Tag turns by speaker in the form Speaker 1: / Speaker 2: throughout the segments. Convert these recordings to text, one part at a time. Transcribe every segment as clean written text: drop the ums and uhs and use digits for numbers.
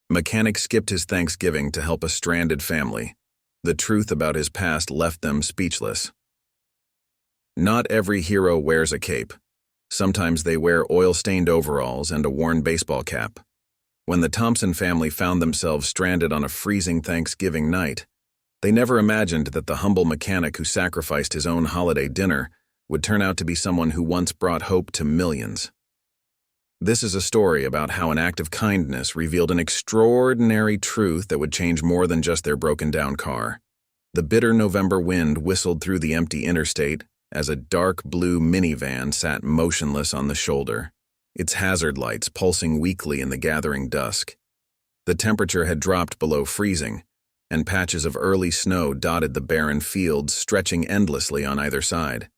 Speaker 1: Mechanic skipped his Thanksgiving to help a stranded family. The truth about his past left them speechless. Not every hero wears a cape. Sometimes they wear oil-stained overalls and a worn baseball cap. When the Thompson family found themselves stranded on a freezing Thanksgiving night, they never imagined that the humble mechanic who sacrificed his own holiday dinner would turn out to be someone who once brought hope to millions. This is a story about how an act of kindness revealed an extraordinary truth that would change more than just their broken-down car. The bitter November wind whistled through the empty interstate as a dark blue minivan sat motionless on the shoulder, its hazard lights pulsing weakly in the gathering dusk. The temperature had dropped below freezing, and patches of early snow dotted the barren fields, stretching endlessly on either side.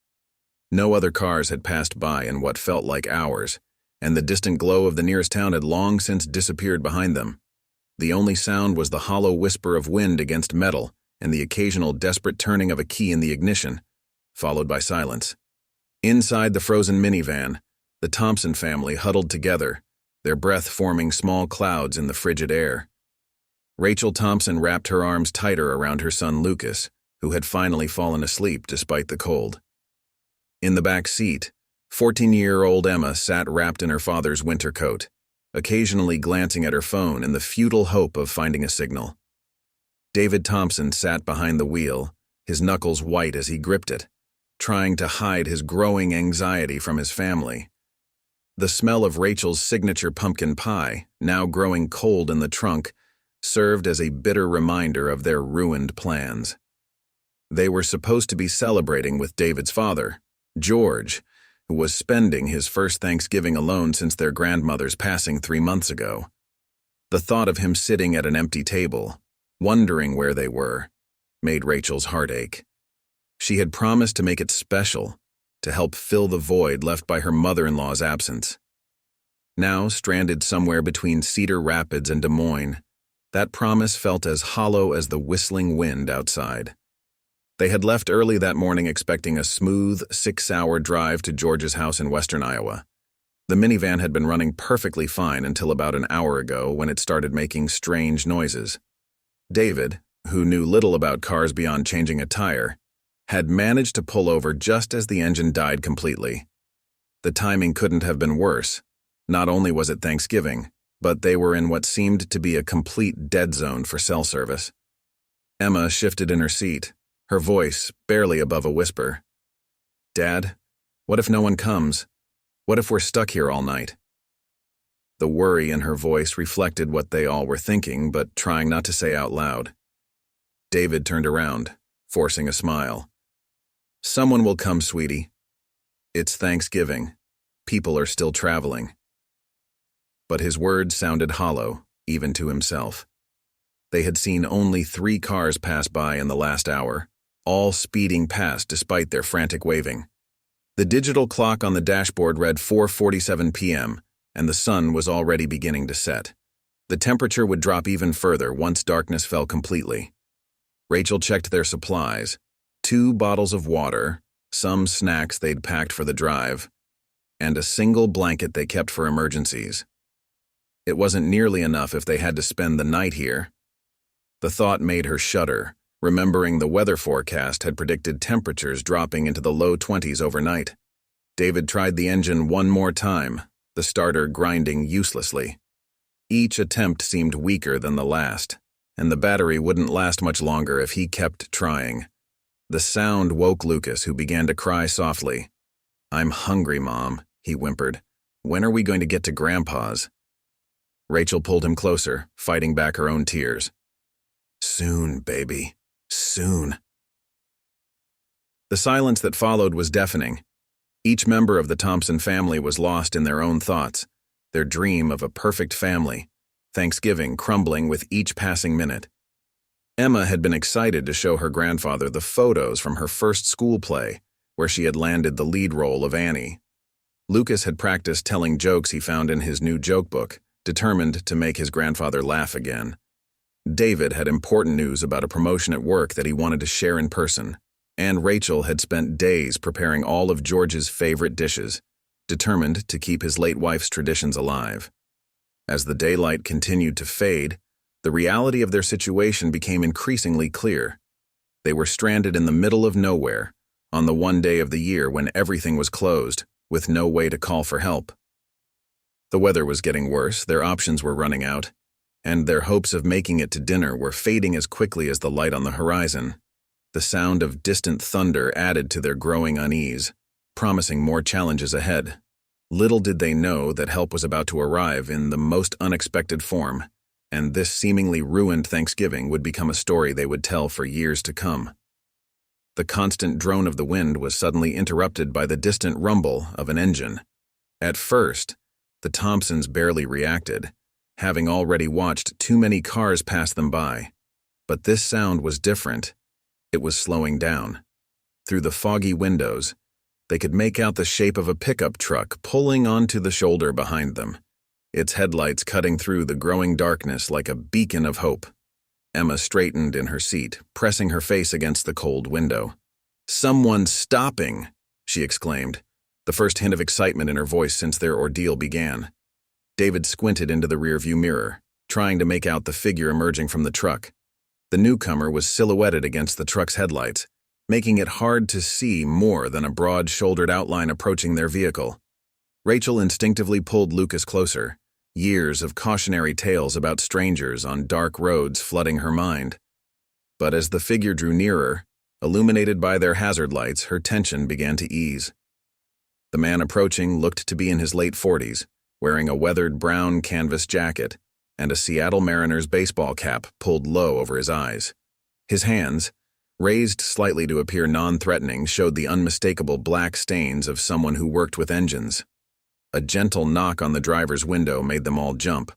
Speaker 1: No other cars had passed by in what felt like hours, and the distant glow of the nearest town had long since disappeared behind them. The only sound was the hollow whisper of wind against metal and the occasional desperate turning of a key in the ignition, followed by silence. Inside the frozen minivan, the Thompson family huddled together, their breath forming small clouds in the frigid air. Rachel Thompson wrapped her arms tighter around her son Lucas, who had finally fallen asleep despite the cold. In the back seat, 14-year-old Emma sat wrapped in her father's winter coat, occasionally glancing at her phone in the futile hope of finding a signal. David Thompson sat behind the wheel, his knuckles white as he gripped it, trying to hide his growing anxiety from his family. The smell of Rachel's signature pumpkin pie, now growing cold in the trunk, served as a bitter reminder of their ruined plans. They were supposed to be celebrating with David's father, George, who was spending his first Thanksgiving alone since their grandmother's passing 3 months ago. The thought of him sitting at an empty table, wondering where they were, made Rachel's heart ache. She had promised to make it special, to help fill the void left by her mother-in-law's absence. Now, stranded somewhere between Cedar Rapids and Des Moines, that promise felt as hollow as the whistling wind outside. They had left early that morning expecting a smooth, 6-hour drive to George's house in western Iowa. The minivan had been running perfectly fine until about an hour ago when it started making strange noises. David, who knew little about cars beyond changing a tire, had managed to pull over just as the engine died completely. The timing couldn't have been worse. Not only was it Thanksgiving, but they were in what seemed to be a complete dead zone for cell service. Emma shifted in her seat, her voice barely above a whisper. "Dad, what if no one comes? What if we're stuck here all night?" The worry in her voice reflected what they all were thinking, but trying not to say out loud. David turned around, forcing a smile. "Someone will come, sweetie. It's Thanksgiving. People are still traveling." But his words sounded hollow, even to himself. They had seen only 3 cars pass by in the last hour, all speeding past despite their frantic waving. The digital clock on the dashboard read 4:47 p.m., and the sun was already beginning to set. The temperature would drop even further once darkness fell completely. Rachel checked their supplies: 2 bottles of water, some snacks they'd packed for the drive, and a single blanket they kept for emergencies. It wasn't nearly enough if they had to spend the night here. The thought made her shudder, remembering the weather forecast had predicted temperatures dropping into the low 20s overnight. David tried the engine one more time, the starter grinding uselessly. Each attempt seemed weaker than the last, and the battery wouldn't last much longer if he kept trying. The sound woke Lucas, who began to cry softly. "I'm hungry, Mom," he whimpered. "When are we going to get to Grandpa's?" Rachel pulled him closer, fighting back her own tears. "Soon, baby. Soon." The silence that followed was deafening. Each member of the Thompson family was lost in their own thoughts, their dream of a perfect family, Thanksgiving crumbling with each passing minute. Emma had been excited to show her grandfather the photos from her first school play, where she had landed the lead role of Annie. Lucas had practiced telling jokes he found in his new joke book, determined to make his grandfather laugh again. David had important news about a promotion at work that he wanted to share in person, and Rachel had spent days preparing all of George's favorite dishes, determined to keep his late wife's traditions alive. As the daylight continued to fade, the reality of their situation became increasingly clear. They were stranded in the middle of nowhere, on the one day of the year when everything was closed, with no way to call for help. The weather was getting worse, their options were running out, and their hopes of making it to dinner were fading as quickly as the light on the horizon. The sound of distant thunder added to their growing unease, promising more challenges ahead. Little did they know that help was about to arrive in the most unexpected form, and this seemingly ruined Thanksgiving would become a story they would tell for years to come. The constant drone of the wind was suddenly interrupted by the distant rumble of an engine. At first, the Thompsons barely reacted, having already watched too many cars pass them by. But this sound was different. It was slowing down. Through the foggy windows, they could make out the shape of a pickup truck pulling onto the shoulder behind them, its headlights cutting through the growing darkness like a beacon of hope. Emma straightened in her seat, pressing her face against the cold window. "Someone's stopping!" she exclaimed, the first hint of excitement in her voice since their ordeal began. David squinted into the rearview mirror, trying to make out the figure emerging from the truck. The newcomer was silhouetted against the truck's headlights, making it hard to see more than a broad-shouldered outline approaching their vehicle. Rachel instinctively pulled Lucas closer, years of cautionary tales about strangers on dark roads flooding her mind. But as the figure drew nearer, illuminated by their hazard lights, her tension began to ease. The man approaching looked to be in his late 40s, wearing a weathered brown canvas jacket and a Seattle Mariners baseball cap pulled low over his eyes. His hands, raised slightly to appear non-threatening, showed the unmistakable black stains of someone who worked with engines. A gentle knock on the driver's window made them all jump.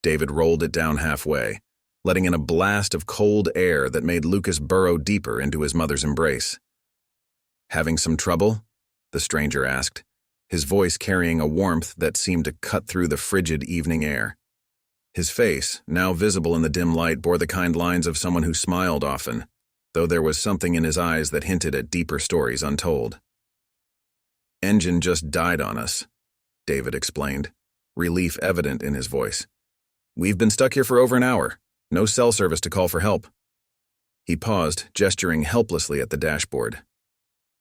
Speaker 1: David rolled it down halfway, letting in a blast of cold air that made Lucas burrow deeper into his mother's embrace. "Having some trouble?" the stranger asked, his voice carrying a warmth that seemed to cut through the frigid evening air. His face, now visible in the dim light, bore the kind lines of someone who smiled often, though there was something in his eyes that hinted at deeper stories untold. "Engine just died on us," David explained, relief evident in his voice. "We've been stuck here for over an hour. No cell service to call for help." He paused, gesturing helplessly at the dashboard.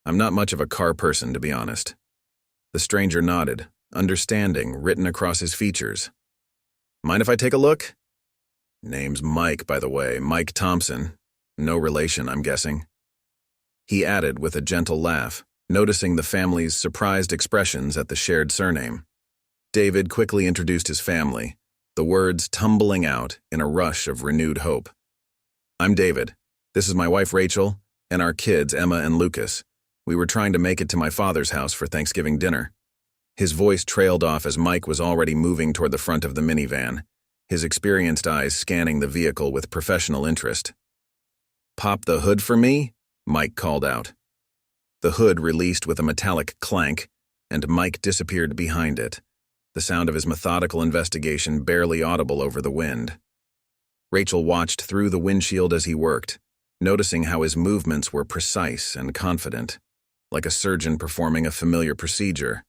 Speaker 1: "I'm not much of a car person, to be honest." The stranger nodded, understanding written across his features. "Mind if I take a look?" "Name's Mike, by the way, Mike Thompson. No relation, I'm guessing." He added with a gentle laugh, noticing the family's surprised expressions at the shared surname. David quickly introduced his family, the words tumbling out in a rush of renewed hope. "I'm David. This is my wife Rachel, and our kids Emma and Lucas. We were trying to make it to my father's house for Thanksgiving dinner." His voice trailed off as Mike was already moving toward the front of the minivan, his experienced eyes scanning the vehicle with professional interest. "Pop the hood for me?" Mike called out. The hood released with a metallic clank, and Mike disappeared behind it, the sound of his methodical investigation barely audible over the wind. Rachel watched through the windshield as he worked, noticing how his movements were precise and confident, like a surgeon performing a familiar procedure.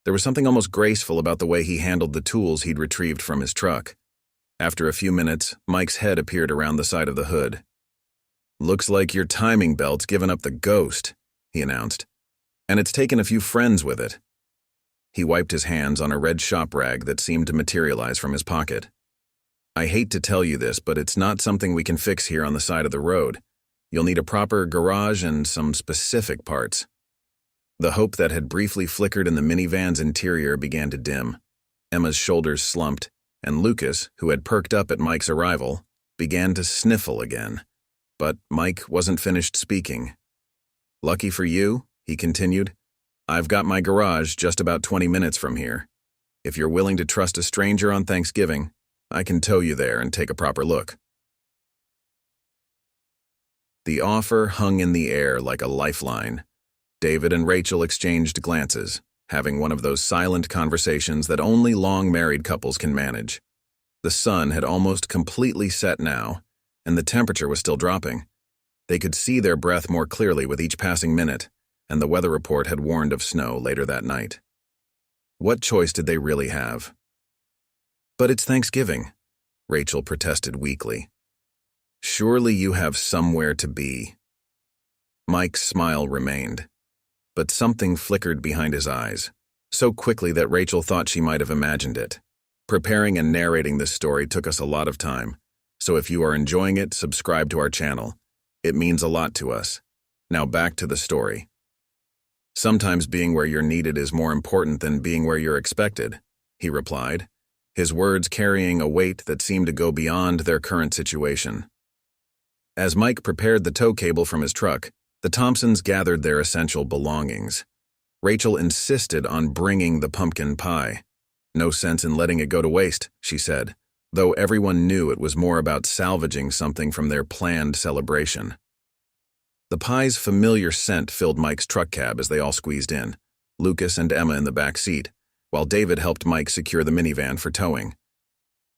Speaker 1: There was something almost graceful about the way he handled the tools he'd retrieved from his truck. After a few minutes, Mike's head appeared around the side of the hood. "Looks like your timing belt's given up the ghost," he announced, "and it's taken a few friends with it." He wiped his hands on a red shop rag that seemed to materialize from his pocket. "I hate to tell you this, but it's not something we can fix here on the side of the road. You'll need a proper garage and some specific parts." The hope that had briefly flickered in the minivan's interior began to dim. Emma's shoulders slumped, and Lucas, who had perked up at Mike's arrival, began to sniffle again. But Mike wasn't finished speaking. "Lucky for you," he continued, "I've got my garage just about 20 minutes from here. If you're willing to trust a stranger on Thanksgiving, I can tow you there and take a proper look." The offer hung in the air like a lifeline. David and Rachel exchanged glances, having one of those silent conversations that only long-married couples can manage. The sun had almost completely set now, and the temperature was still dropping. They could see their breath more clearly with each passing minute, and the weather report had warned of snow later that night. What choice did they really have? But it's Thanksgiving, Rachel protested weakly. Surely you have somewhere to be. Mike's smile remained, but something flickered behind his eyes, so quickly that Rachel thought she might have imagined it. Preparing and narrating this story took us a lot of time, so if you are enjoying it, subscribe to our channel. It means a lot to us. Now back to the story. Sometimes being where you're needed is more important than being where you're expected, he replied, his words carrying a weight that seemed to go beyond their current situation. As Mike prepared the tow cable from his truck, the Thompsons gathered their essential belongings. Rachel insisted on bringing the pumpkin pie. No sense in letting it go to waste, she said, though everyone knew it was more about salvaging something from their planned celebration. The pie's familiar scent filled Mike's truck cab as they all squeezed in, Lucas and Emma in the back seat, while David helped Mike secure the minivan for towing.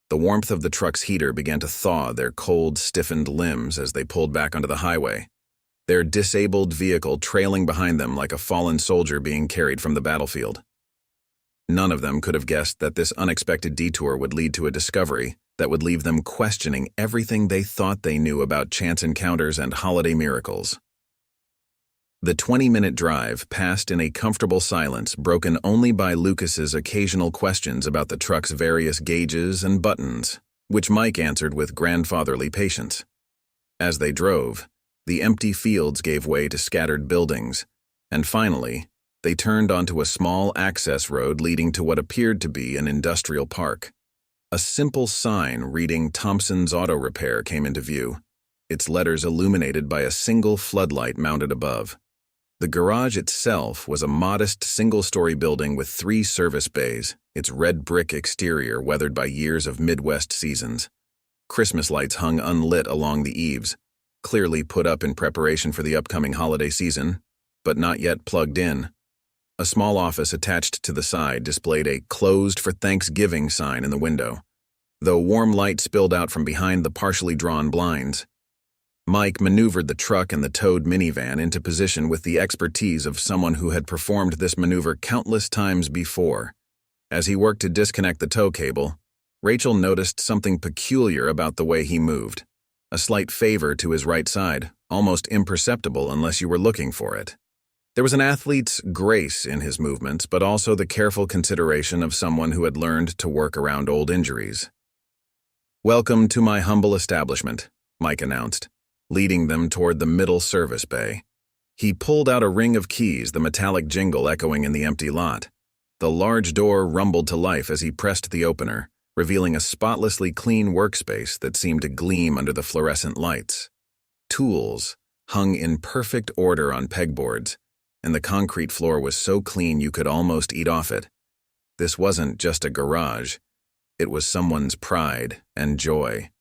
Speaker 1: The warmth of the truck's heater began to thaw their cold, stiffened limbs as they pulled back onto the highway, their disabled vehicle trailing behind them like a fallen soldier being carried from the battlefield. None of them could have guessed that this unexpected detour would lead to a discovery that would leave them questioning everything they thought they knew about chance encounters and holiday miracles. The 20-minute drive passed in a comfortable silence broken only by Lucas's occasional questions about the truck's various gauges and buttons, which Mike answered with grandfatherly patience. As they drove, the empty fields gave way to scattered buildings, and finally, they turned onto a small access road leading to what appeared to be an industrial park. A simple sign reading Thompson's Auto Repair came into view, its letters illuminated by a single floodlight mounted above. The garage itself was a modest single-story building with 3 service bays, its red brick exterior weathered by years of Midwest seasons. Christmas lights hung unlit along the eaves, clearly put up in preparation for the upcoming holiday season, but not yet plugged in. A small office attached to the side displayed a "Closed for Thanksgiving" sign in the window, though warm light spilled out from behind the partially drawn blinds. Mike maneuvered the truck and the towed minivan into position with the expertise of someone who had performed this maneuver countless times before. As he worked to disconnect the tow cable, Rachel noticed something peculiar about the way he moved. A slight favor to his right side, almost imperceptible unless you were looking for it. There was an athlete's grace in his movements, but also the careful consideration of someone who had learned to work around old injuries. "Welcome to my humble establishment," Mike announced, leading them toward the middle service bay. He pulled out a ring of keys, the metallic jingle echoing in the empty lot. The large door rumbled to life as he pressed the opener, revealing a spotlessly clean workspace that seemed to gleam under the fluorescent lights. Tools hung in perfect order on pegboards, and the concrete floor was so clean you could almost eat off it. This wasn't just a garage. It was someone's pride and joy.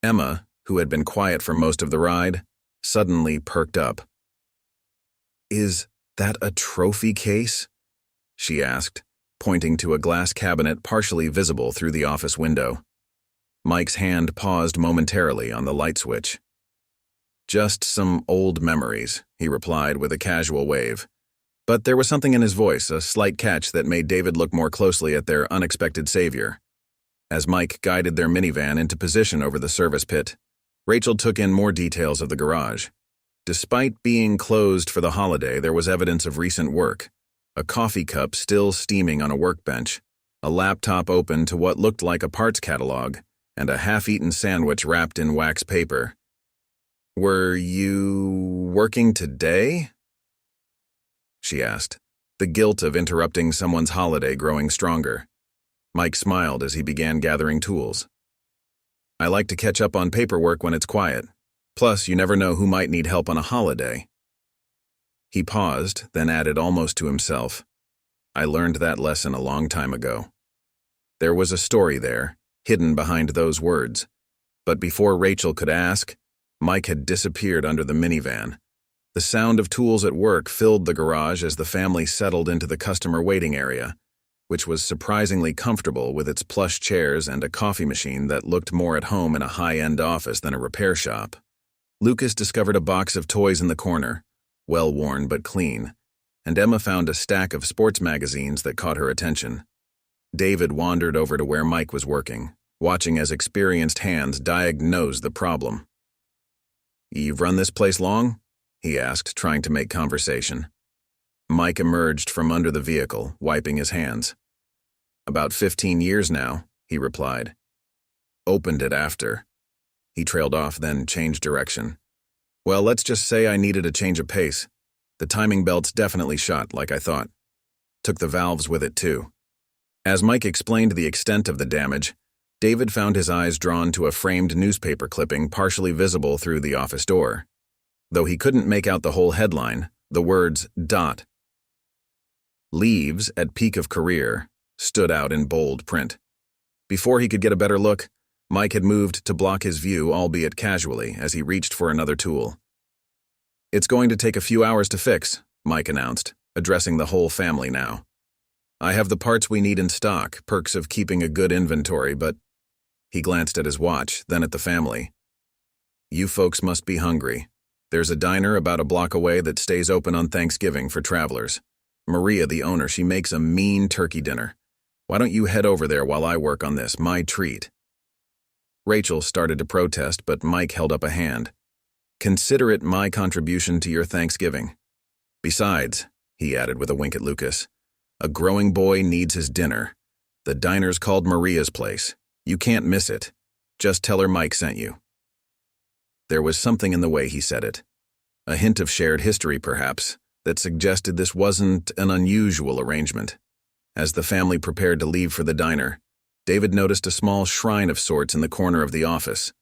Speaker 1: Emma, who had been quiet for most of the ride, suddenly perked up. "Is that a trophy case?" she asked, pointing to a glass cabinet partially visible through the office window. Mike's hand paused momentarily on the light switch. "Just some old memories," he replied with a casual wave. But there was something in his voice, a slight catch that made David look more closely at their unexpected savior. As Mike guided their minivan into position over the service pit, Rachel took in more details of the garage. Despite being closed for the holiday, there was evidence of recent work. A coffee cup still steaming on a workbench, a laptop open to what looked like a parts catalog, and a half-eaten sandwich wrapped in wax paper. "Were you working today?" she asked, the guilt of interrupting someone's holiday growing stronger. Mike smiled as he began gathering tools. "I like to catch up on paperwork when it's quiet. Plus, you never know who might need help on a holiday." He paused, then added almost to himself, "I learned that lesson a long time ago." There was a story there, hidden behind those words. But before Rachel could ask, Mike had disappeared under the minivan. The sound of tools at work filled the garage as the family settled into the customer waiting area, which was surprisingly comfortable with its plush chairs and a coffee machine that looked more at home in a high-end office than a repair shop. Lucas discovered a box of toys in the corner, well-worn but clean, and Emma found a stack of sports magazines that caught her attention. David wandered over to where Mike was working, watching as experienced hands diagnosed the problem. "You've run this place long?" he asked, trying to make conversation. Mike emerged from under the vehicle, wiping his hands. "About 15 years now," he replied. "Opened it after." He trailed off, then changed direction. "Well, let's just say I needed a change of pace. The timing belt's definitely shot, like I thought. Took the valves with it, too." As Mike explained the extent of the damage, David found his eyes drawn to a framed newspaper clipping partially visible through the office door. Though he couldn't make out the whole headline, the words "dot. Leaves at peak of career" stood out in bold print. Before he could get a better look, Mike had moved to block his view, albeit casually, as he reached for another tool. "It's going to take a few hours to fix," Mike announced, addressing the whole family now. "I have the parts we need in stock, perks of keeping a good inventory, but—" He glanced at his watch, then at the family. "You folks must be hungry. There's a diner about a block away that stays open on Thanksgiving for travelers. Maria, the owner, she makes a mean turkey dinner. Why don't you head over there while I work on this, my treat?" Rachel started to protest, but Mike held up a hand. "Consider it my contribution to your Thanksgiving. Besides," he added with a wink at Lucas, "a growing boy needs his dinner. The diner's called Maria's Place. You can't miss it. Just tell her Mike sent you." There was something in the way he said it. A hint of shared history, perhaps, that suggested this wasn't an unusual arrangement. As the family prepared to leave for the diner, David noticed a small shrine of sorts in the corner of the office.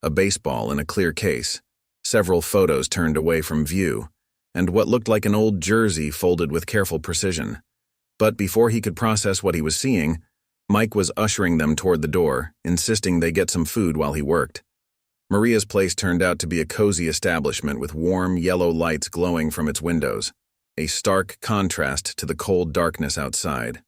Speaker 1: A baseball in a clear case, several photos turned away from view, and what looked like an old jersey folded with careful precision. But before he could process what he was seeing, Mike was ushering them toward the door, insisting they get some food while he worked. Maria's Place turned out to be a cozy establishment with warm yellow lights glowing from its windows, a stark contrast to the cold darkness outside.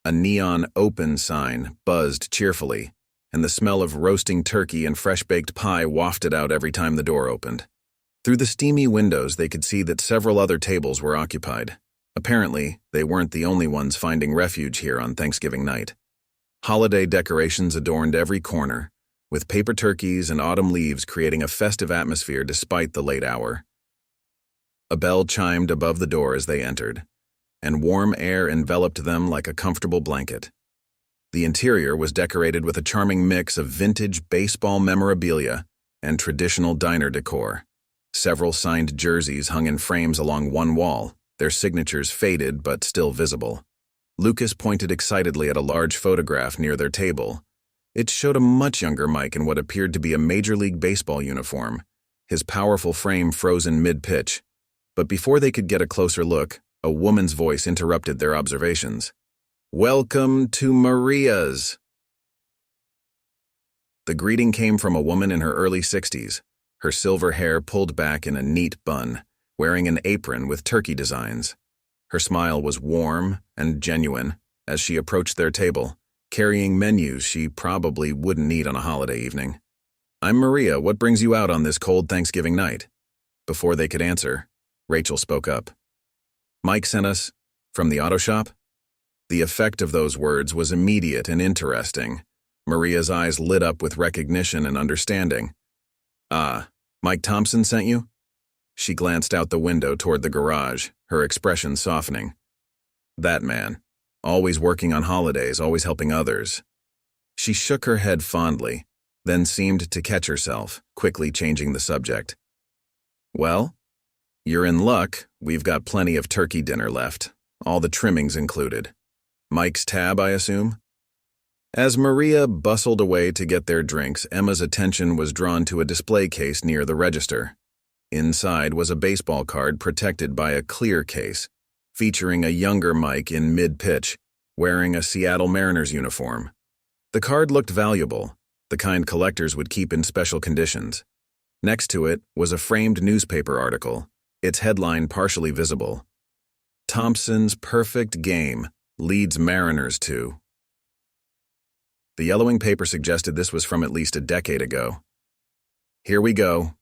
Speaker 1: A neon "open" sign buzzed cheerfully, and the smell of roasting turkey and fresh-baked pie wafted out every time the door opened. Through the steamy windows, they could see that several other tables were occupied. Apparently, they weren't the only ones finding refuge here on Thanksgiving night. Holiday decorations adorned every corner, with paper turkeys and autumn leaves creating a festive atmosphere despite the late hour. A bell chimed above the door as they entered, and warm air enveloped them like a comfortable blanket. The interior was decorated with a charming mix of vintage baseball memorabilia and traditional diner decor. Several signed jerseys hung in frames along one wall, their signatures faded but still visible. Lucas pointed excitedly at a large photograph near their table. It showed a much younger Mike in what appeared to be a Major League Baseball uniform, his powerful frame frozen mid-pitch. But before they could get a closer look, a woman's voice interrupted their observations. "Welcome to Maria's." The greeting came from a woman in her early 60s, her silver hair pulled back in a neat bun, wearing an apron with turkey designs. Her smile was warm and genuine as she approached their table, carrying menus she probably wouldn't eat on a holiday evening. "I'm Maria. What brings you out on this cold Thanksgiving night?" Before they could answer, Rachel spoke up. "Mike sent us from the auto shop?" The effect of those words was immediate and interesting. Maria's eyes lit up with recognition and understanding. "Ah, Mike Thompson sent you?" She glanced out the window toward the garage, her expression softening. "That man. Always working on holidays, always helping others." She shook her head fondly, then seemed to catch herself, quickly changing the subject. "Well, you're in luck. We've got plenty of turkey dinner left, all the trimmings included. Mike's tab, I assume?" As Maria bustled away to get their drinks, Emma's attention was drawn to a display case near the register. Inside was a baseball card protected by a clear case, featuring a younger Mike in mid-pitch, wearing a Seattle Mariners uniform. The card looked valuable, the kind collectors would keep in special conditions. Next to it was a framed newspaper article, its headline partially visible. "Thompson's perfect game leads Mariners to." The yellowing paper suggested this was from at least a decade ago. "Here we go."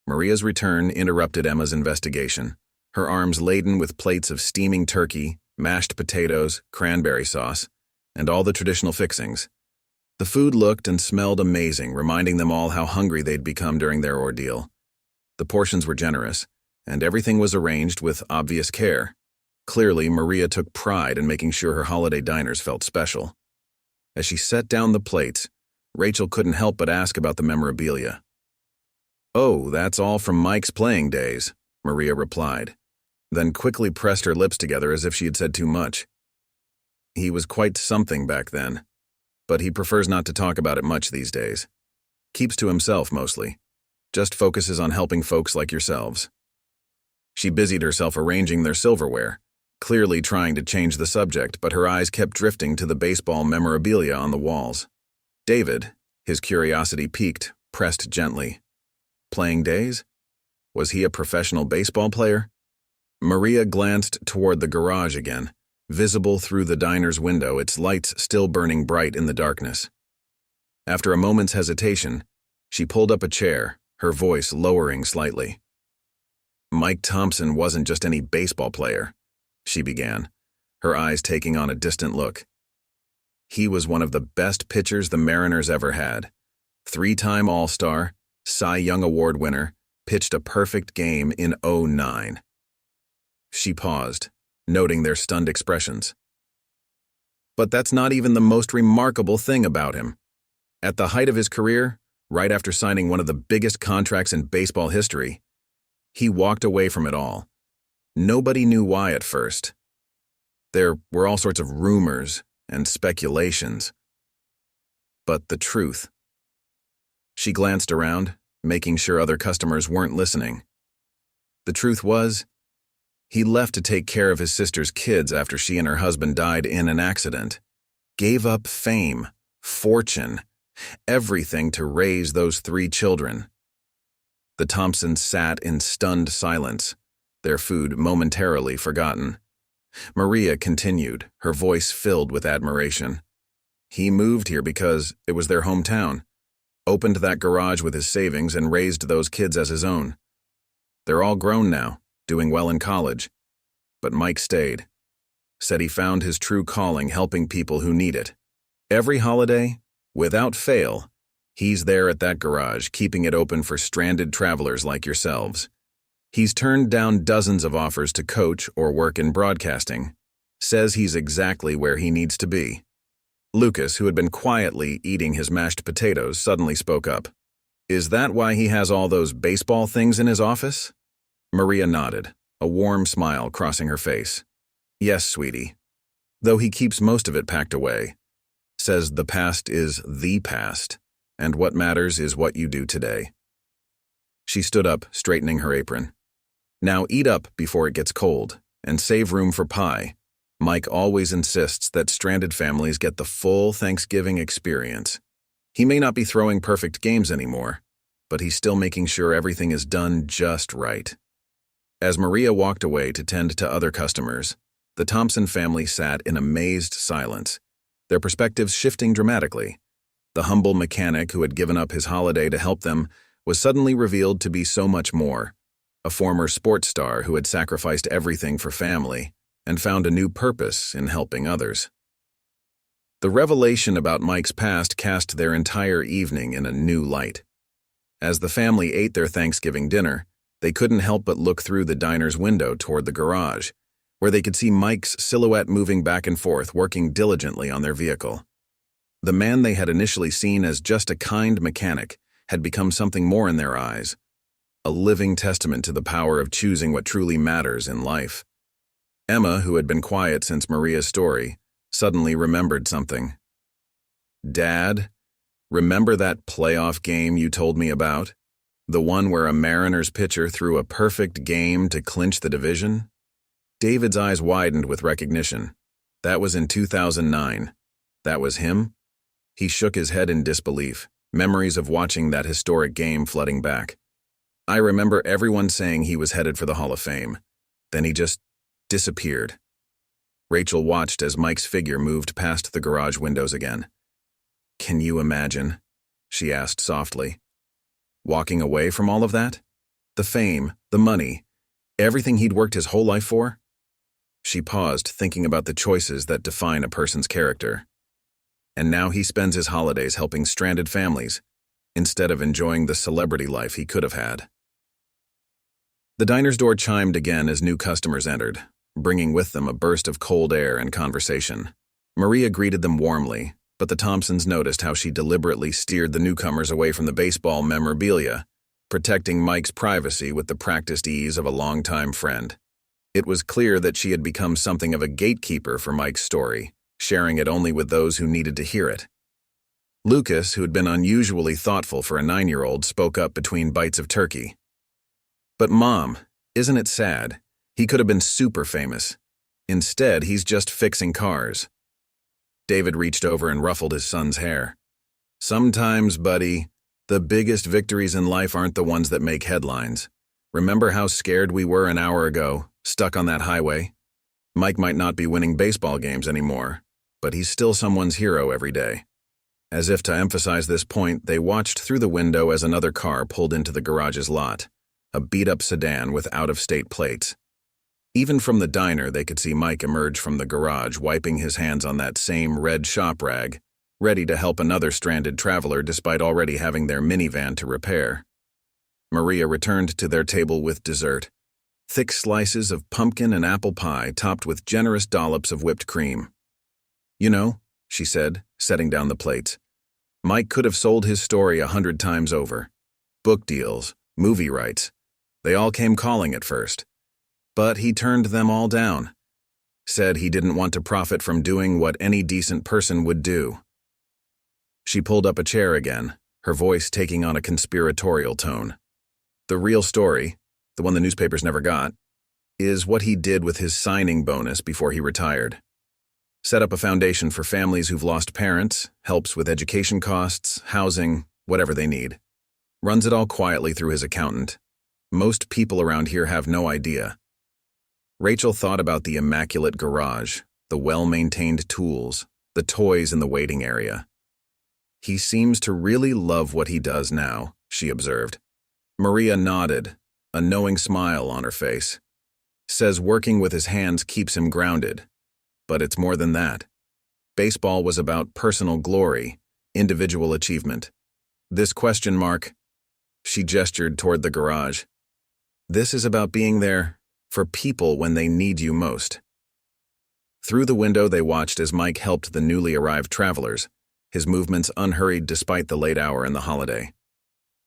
Speaker 1: Maria's return interrupted Emma's investigation, her arms laden with plates of steaming turkey, mashed potatoes, cranberry sauce, and all the traditional fixings. The food looked and smelled amazing, reminding them all how hungry they'd become during their ordeal. The portions were generous, and everything was arranged with obvious care. Clearly, Maria took pride in making sure her holiday diners felt special. As she set down the plates, Rachel couldn't help but ask about the memorabilia. "Oh, that's all from Mike's playing days," Maria replied, then quickly pressed her lips together as if she had said too much. "He was quite something back then, but he prefers not to talk about it much these days. Keeps to himself mostly. Just focuses on helping folks like yourselves." She busied herself arranging their silverware, clearly trying to change the subject, but her eyes kept drifting to the baseball memorabilia on the walls. David, his curiosity piqued, pressed gently. Playing days? Was he a professional baseball player? Maria glanced toward the garage again, visible through the diner's window, its lights still burning bright in the darkness. After a moment's hesitation, she pulled up a chair, her voice lowering slightly. "Mike Thompson wasn't just any baseball player," she began, her eyes taking on a distant look. "He was one of the best pitchers the Mariners ever had. 3-time All-Star, Cy Young Award winner, pitched a perfect game in '09. She paused, noting their stunned expressions. "But that's not even the most remarkable thing about him. At the height of his career, right after signing one of the biggest contracts in baseball history, he walked away from it all. Nobody knew why at first. There were all sorts of rumors and speculations. But the truth." She glanced around, making sure other customers weren't listening. The truth was, he left to take care of his sister's kids after she and her husband died in an accident. Gave up fame, fortune, everything to raise those 3 children. The Thompsons sat in stunned silence, their food momentarily forgotten. Maria continued, her voice filled with admiration. "He moved here because it was their hometown, opened that garage with his savings and raised those kids as his own. They're all grown now, doing well in college. But Mike stayed. Said he found his true calling helping people who need it. Every holiday, without fail, he's there at that garage, keeping it open for stranded travelers like yourselves. He's turned down dozens of offers to coach or work in broadcasting. Says he's exactly where he needs to be." Lucas, who had been quietly eating his mashed potatoes, suddenly spoke up. "Is that why he has all those baseball things in his office?" Maria nodded, a warm smile crossing her face. "Yes, sweetie. Though he keeps most of it packed away. Says the past is the past, and what matters is what you do today." She stood up, straightening her apron. "Now eat up before it gets cold, and save room for pie. Mike always insists that stranded families get the full Thanksgiving experience. He may not be throwing perfect games anymore, but he's still making sure everything is done just right." As Maria walked away to tend to other customers, the Thompson family sat in amazed silence, their perspectives shifting dramatically. The humble mechanic who had given up his holiday to help them was suddenly revealed to be so much more, a former sports star who had sacrificed everything for family and found a new purpose in helping others. The revelation about Mike's past cast their entire evening in a new light. As the family ate their Thanksgiving dinner, they couldn't help but look through the diner's window toward the garage, where they could see Mike's silhouette moving back and forth, working diligently on their vehicle. The man they had initially seen as just a kind mechanic had become something more in their eyes, a living testament to the power of choosing what truly matters in life. Emma, who had been quiet since Maria's story, suddenly remembered something. "Dad, remember that playoff game you told me about? The one where a Mariners pitcher threw a perfect game to clinch the division?" David's eyes widened with recognition. "That was in 2009. That was him?" He shook his head in disbelief, memories of watching that historic game flooding back. "I remember everyone saying he was headed for the Hall of Fame. Then he just disappeared." Rachel watched as Mike's figure moved past the garage windows again. "Can you imagine?" she asked softly. "Walking away from all of that? The fame, the money, everything he'd worked his whole life for?" She paused, thinking about the choices that define a person's character. And now he spends his holidays helping stranded families, instead of enjoying the celebrity life he could have had. The diner's door chimed again as new customers entered, bringing with them a burst of cold air and conversation. Maria greeted them warmly, but the Thompsons noticed how she deliberately steered the newcomers away from the baseball memorabilia, protecting Mike's privacy with the practiced ease of a longtime friend. It was clear that she had become something of a gatekeeper for Mike's story, sharing it only with those who needed to hear it. Lucas, who had been unusually thoughtful for a 9-year-old, spoke up between bites of turkey. "But Mom, isn't it sad? He could have been super famous. Instead, he's just fixing cars." David reached over and ruffled his son's hair. "Sometimes, buddy, the biggest victories in life aren't the ones that make headlines. Remember how scared we were an hour ago, stuck on that highway? Mike might not be winning baseball games anymore, but he's still someone's hero every day." As if to emphasize this point, they watched through the window as another car pulled into the garage's lot, a beat-up sedan with out-of-state plates. Even from the diner, they could see Mike emerge from the garage, wiping his hands on that same red shop rag, ready to help another stranded traveler despite already having their minivan to repair. Maria returned to their table with dessert, thick slices of pumpkin and apple pie topped with generous dollops of whipped cream. "You know," she said, setting down the plates, "Mike could have sold his story 100 times over. Book deals, movie rights, they all came calling at first. But he turned them all down. Said he didn't want to profit from doing what any decent person would do." She pulled up a chair again, her voice taking on a conspiratorial tone. "The real story, the one the newspapers never got, is what he did with his signing bonus before he retired. Set up a foundation for families who've lost parents, helps with education costs, housing, whatever they need. Runs it all quietly through his accountant. Most people around here have no idea." Rachel thought about the immaculate garage, the well-maintained tools, the toys in the waiting area. "He seems to really love what he does now," she observed. Maria nodded, a knowing smile on her face. "Says working with his hands keeps him grounded. But it's more than that. Baseball was about personal glory, individual achievement. This question mark," she gestured toward the garage, "this is about being there for people when they need you most." Through the window they watched as Mike helped the newly arrived travelers, his movements unhurried despite the late hour and the holiday.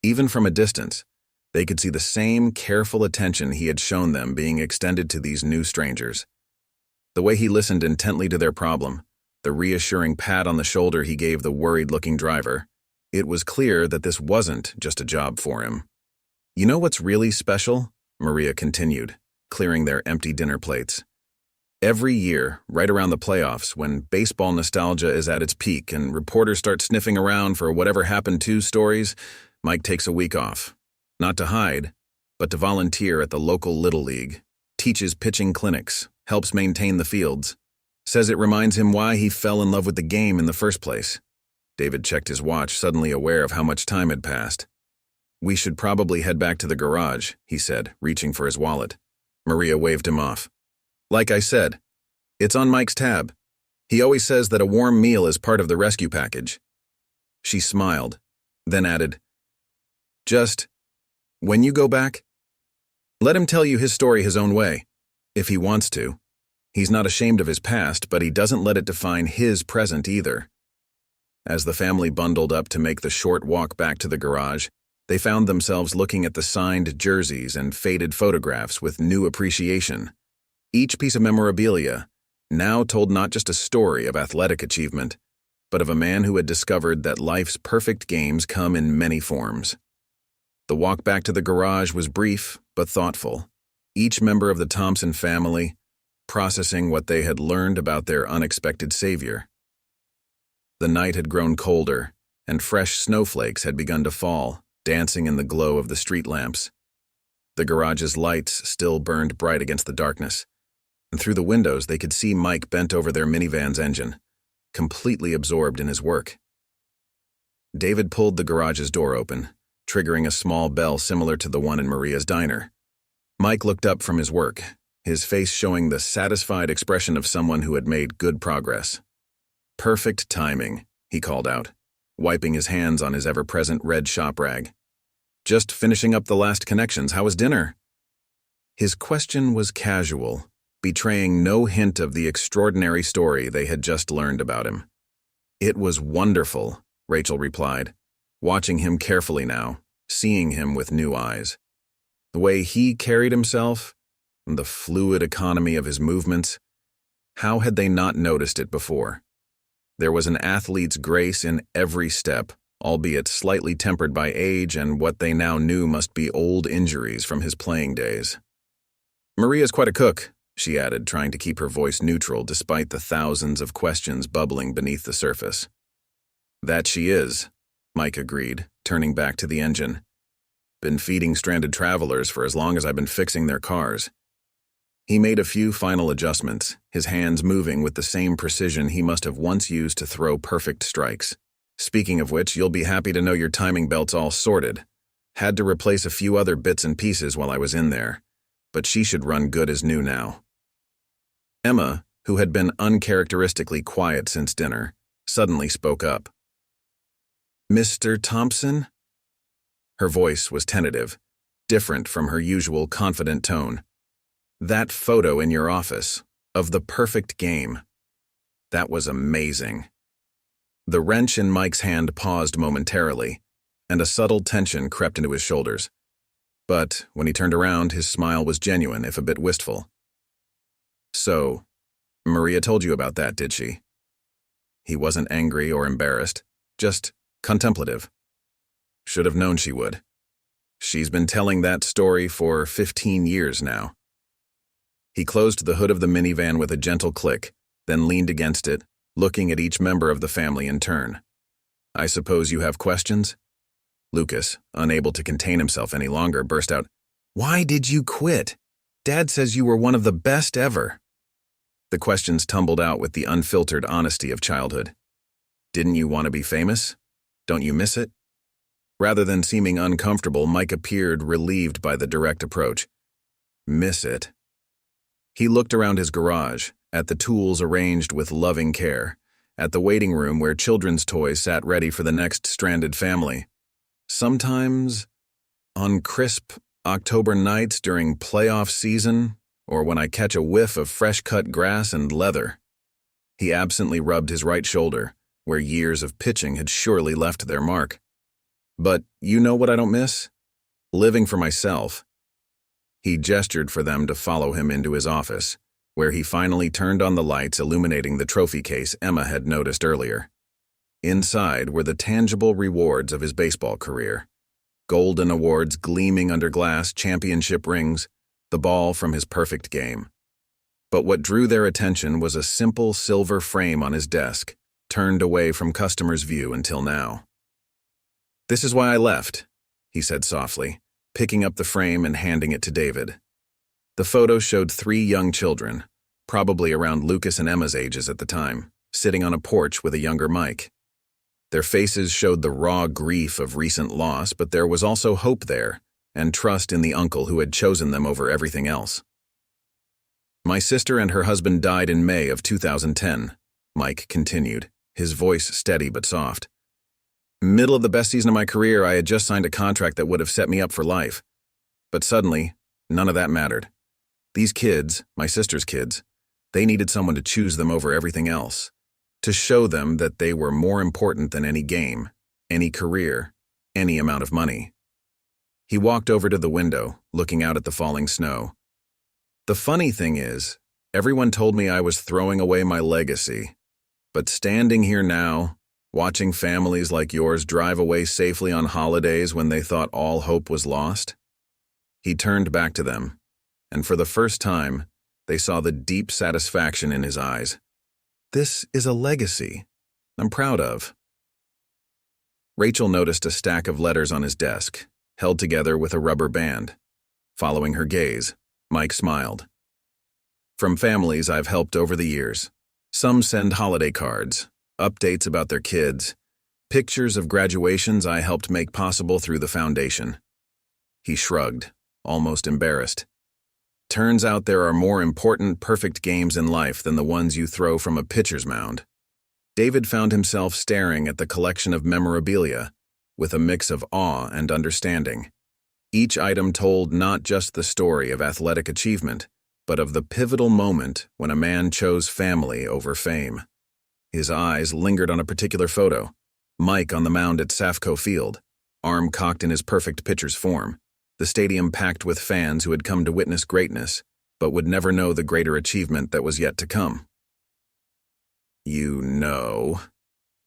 Speaker 1: Even from a distance, they could see the same careful attention he had shown them being extended to these new strangers. The way he listened intently to their problem, the reassuring pat on the shoulder he gave the worried-looking driver, it was clear that this wasn't just a job for him. "You know what's really special?" Maria continued, clearing their empty dinner plates. "Every year, right around the playoffs, when baseball nostalgia is at its peak and reporters start sniffing around for whatever happened to stories, Mike takes a week off. Not to hide, but to volunteer at the local Little League, teaches pitching clinics, helps maintain the fields. Says it reminds him why he fell in love with the game in the first place." David checked his watch, suddenly aware of how much time had passed. "We should probably head back to the garage," he said, reaching for his wallet. Maria waved him off. "Like I said, it's on Mike's tab. He always says that a warm meal is part of the rescue package." She smiled, then added, "Just, when you go back, let him tell you his story his own way. If he wants to. He's not ashamed of his past, but he doesn't let it define his present either." As the family bundled up to make the short walk back to the garage, they found themselves looking at the signed jerseys and faded photographs with new appreciation. Each piece of memorabilia now told not just a story of athletic achievement, but of a man who had discovered that life's perfect games come in many forms. The walk back to the garage was brief but thoughtful. Each member of the Thompson family processing what they had learned about their unexpected savior. The night had grown colder, and fresh snowflakes had begun to fall, dancing in the glow of the street lamps. The garage's lights still burned bright against the darkness, and through the windows they could see Mike bent over their minivan's engine, completely absorbed in his work. David pulled the garage's door open, triggering a small bell similar to the one in Maria's diner. Mike looked up from his work, his face showing the satisfied expression of someone who had made good progress. "Perfect timing," he called out, wiping his hands on his ever-present red shop rag. "Just finishing up the last connections. How was dinner?" His question was casual, betraying no hint of the extraordinary story they had just learned about him. "It was wonderful," Rachel replied, watching him carefully now, seeing him with new eyes. The way he carried himself, the fluid economy of his movements, how had they not noticed it before? There was an athlete's grace in every step, albeit slightly tempered by age and what they now knew must be old injuries from his playing days. "Maria's quite a cook," she added, trying to keep her voice neutral despite the thousands of questions bubbling beneath the surface. "That she is," Mike agreed, turning back to the engine. "Been feeding stranded travelers for as long as I've been fixing their cars." He made a few final adjustments, his hands moving with the same precision he must have once used to throw perfect strikes. "Speaking of which, you'll be happy to know your timing belt's all sorted. Had to replace a few other bits and pieces while I was in there, but she should run good as new now." Emma, who had been uncharacteristically quiet since dinner, suddenly spoke up. "Mr. Thompson?" Her voice was tentative, different from her usual confident tone. "That photo in your office, of the perfect game. That was amazing." The wrench in Mike's hand paused momentarily, and a subtle tension crept into his shoulders. But when he turned around, his smile was genuine, if a bit wistful. "So, Maria told you about that, did she?" He wasn't angry or embarrassed, just contemplative. "Should have known she would. She's been telling that story for 15 years now." He closed the hood of the minivan with a gentle click, then leaned against it, looking at each member of the family in turn. "I suppose you have questions?" Lucas, unable to contain himself any longer, burst out, "Why did you quit? Dad says you were one of the best ever." The questions tumbled out with the unfiltered honesty of childhood. "Didn't you want to be famous? Don't you miss it?" Rather than seeming uncomfortable, Mike appeared relieved by the direct approach. "Miss it?" He looked around his garage, at the tools arranged with loving care, at the waiting room where children's toys sat ready for the next stranded family. "Sometimes, on crisp October nights during playoff season, or when I catch a whiff of fresh-cut grass and leather." He absently rubbed his right shoulder, where years of pitching had surely left their mark. "But you know what I don't miss? Living for myself." He gestured for them to follow him into his office, where he finally turned on the lights illuminating the trophy case Emma had noticed earlier. Inside were the tangible rewards of his baseball career. Golden awards gleaming under glass, championship rings, the ball from his perfect game. But what drew their attention was a simple silver frame on his desk, turned away from customers' view until now. "This is why I left," he said softly, picking up the frame and handing it to David. The photo showed 3 young children, probably around Lucas and Emma's ages at the time, sitting on a porch with a younger Mike. Their faces showed the raw grief of recent loss, but there was also hope there, and trust in the uncle who had chosen them over everything else. "My sister and her husband died in May of 2010, Mike continued, his voice steady but soft. "Middle of the best season of my career, I had just signed a contract that would have set me up for life. But suddenly, none of that mattered. These kids, my sister's kids, they needed someone to choose them over everything else, to show them that they were more important than any game, any career, any amount of money." He walked over to the window, looking out at the falling snow. "The funny thing is, everyone told me I was throwing away my legacy. But standing here now, watching families like yours drive away safely on holidays when they thought all hope was lost." He turned back to them, and for the first time, they saw the deep satisfaction in his eyes. "This is a legacy I'm proud of." Rachel noticed a stack of letters on his desk, held together with a rubber band. Following her gaze, Mike smiled. "From families I've helped over the years. Some send holiday cards, updates about their kids, pictures of graduations I helped make possible through the foundation." He shrugged, almost embarrassed. Turns out there are more important, perfect games in life than the ones you throw from a pitcher's mound. David found himself staring at the collection of memorabilia with a mix of awe and understanding. Each item told not just the story of athletic achievement, but of the pivotal moment when a man chose family over fame. His eyes lingered on a particular photo, Mike on the mound at Safco Field, arm cocked in his perfect pitcher's form, the stadium packed with fans who had come to witness greatness, but would never know the greater achievement that was yet to come. "You know,"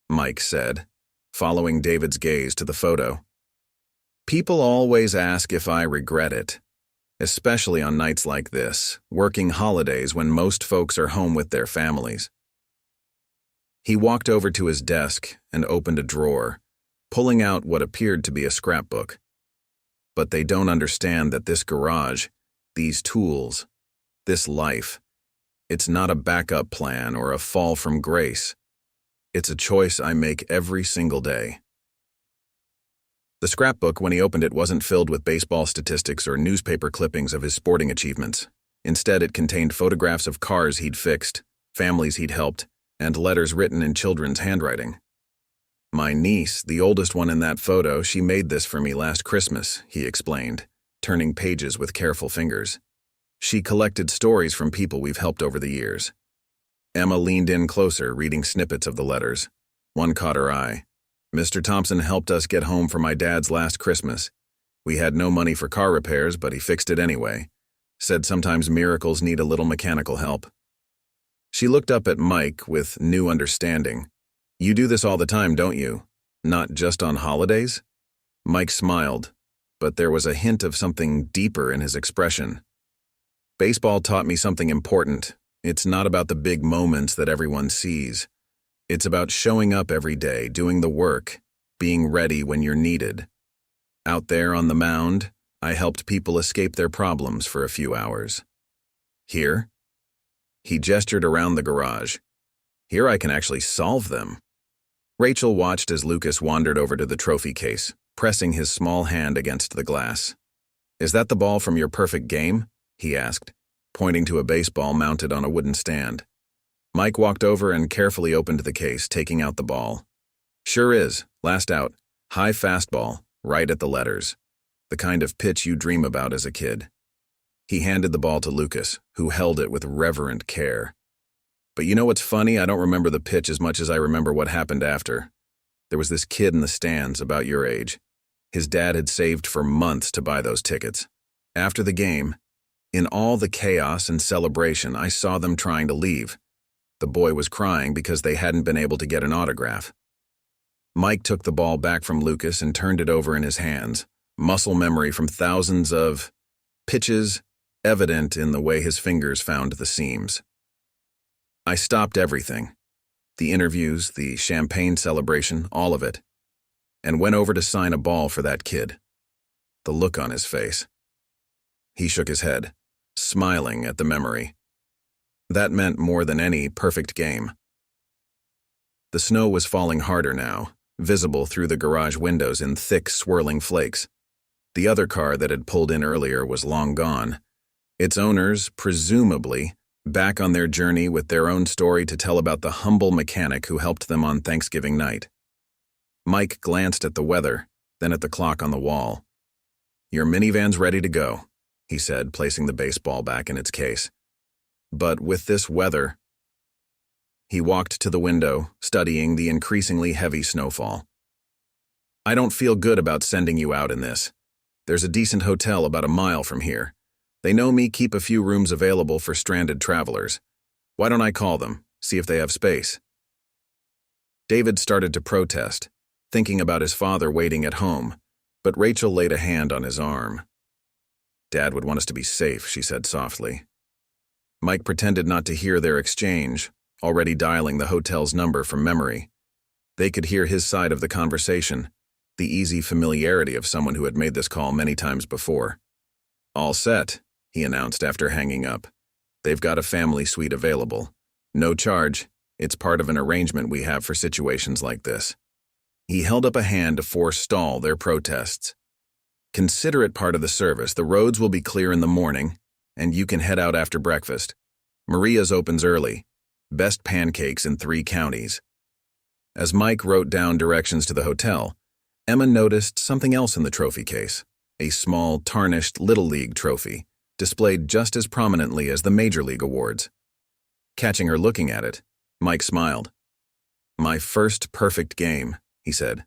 Speaker 1: Mike said, following David's gaze to the photo. "People always ask if I regret it, especially on nights like this, working holidays when most folks are home with their families." He walked over to his desk and opened a drawer, pulling out what appeared to be a scrapbook. But they don't understand that this garage, these tools, this life, it's not a backup plan or a fall from grace. It's a choice I make every single day. The scrapbook, when he opened it, wasn't filled with baseball statistics or newspaper clippings of his sporting achievements. Instead, it contained photographs of cars he'd fixed, families he'd helped, and letters written in children's handwriting. "My niece, the oldest one in that photo, she made this for me last Christmas," he explained, turning pages with careful fingers. "She collected stories from people we've helped over the years." Emma leaned in closer, reading snippets of the letters. One caught her eye. "Mr. Thompson helped us get home for my dad's last Christmas. We had no money for car repairs, but he fixed it anyway. Said sometimes miracles need a little mechanical help." She looked up at Mike with new understanding. "You do this all the time, don't you? Not just on holidays?" Mike smiled, but there was a hint of something deeper in his expression. "Baseball taught me something important. It's not about the big moments that everyone sees. It's about showing up every day, doing the work, being ready when you're needed. Out there on the mound, I helped people escape their problems for a few hours. Here?" He gestured around the garage. "Here I can actually solve them." Rachel watched as Lucas wandered over to the trophy case, pressing his small hand against the glass. "Is that the ball from your perfect game?" he asked, pointing to a baseball mounted on a wooden stand. Mike walked over and carefully opened the case, taking out the ball. "Sure is. Last out. High fastball, right at the letters. The kind of pitch you dream about as a kid." He handed the ball to Lucas, who held it with reverent care. "But you know what's funny? I don't remember the pitch as much as I remember what happened after. There was this kid in the stands about your age. His dad had saved for months to buy those tickets. After the game, in all the chaos and celebration, I saw them trying to leave. The boy was crying because they hadn't been able to get an autograph." Mike took the ball back from Lucas and turned it over in his hands, muscle memory from thousands of pitches evident in the way his fingers found the seams. "I stopped everything. The interviews, the champagne celebration, all of it, and went over to sign a ball for that kid." The look on his face. He shook his head, smiling at the memory. That meant more than any perfect game. The snow was falling harder now, visible through the garage windows in thick, swirling flakes. The other car that had pulled in earlier was long gone. Its owners, presumably, back on their journey with their own story to tell about the humble mechanic who helped them on Thanksgiving night. Mike glanced at the weather, then at the clock on the wall. "Your minivan's ready to go," he said, placing the baseball back in its case. "But with this weather..." He walked to the window, studying the increasingly heavy snowfall. "I don't feel good about sending you out in this. There's a decent hotel about a mile from here. They know me keep a few rooms available for stranded travelers. Why don't I call them, see if they have space?" David started to protest, thinking about his father waiting at home, but Rachel laid a hand on his arm. "Dad would want us to be safe," she said softly. Mike pretended not to hear their exchange, already dialing the hotel's number from memory. They could hear his side of the conversation, the easy familiarity of someone who had made this call many times before. "All set," he announced after hanging up. "They've got a family suite available. No charge. It's part of an arrangement we have for situations like this." He held up a hand to forestall their protests. "Consider it part of the service. The roads will be clear in the morning, and you can head out after breakfast. Maria's opens early. Best pancakes in 3 counties. As Mike wrote down directions to the hotel, Emma noticed something else in the trophy case, a small, tarnished Little League trophy, displayed just as prominently as the Major League awards. Catching her looking at it, Mike smiled. "My first perfect game," he said.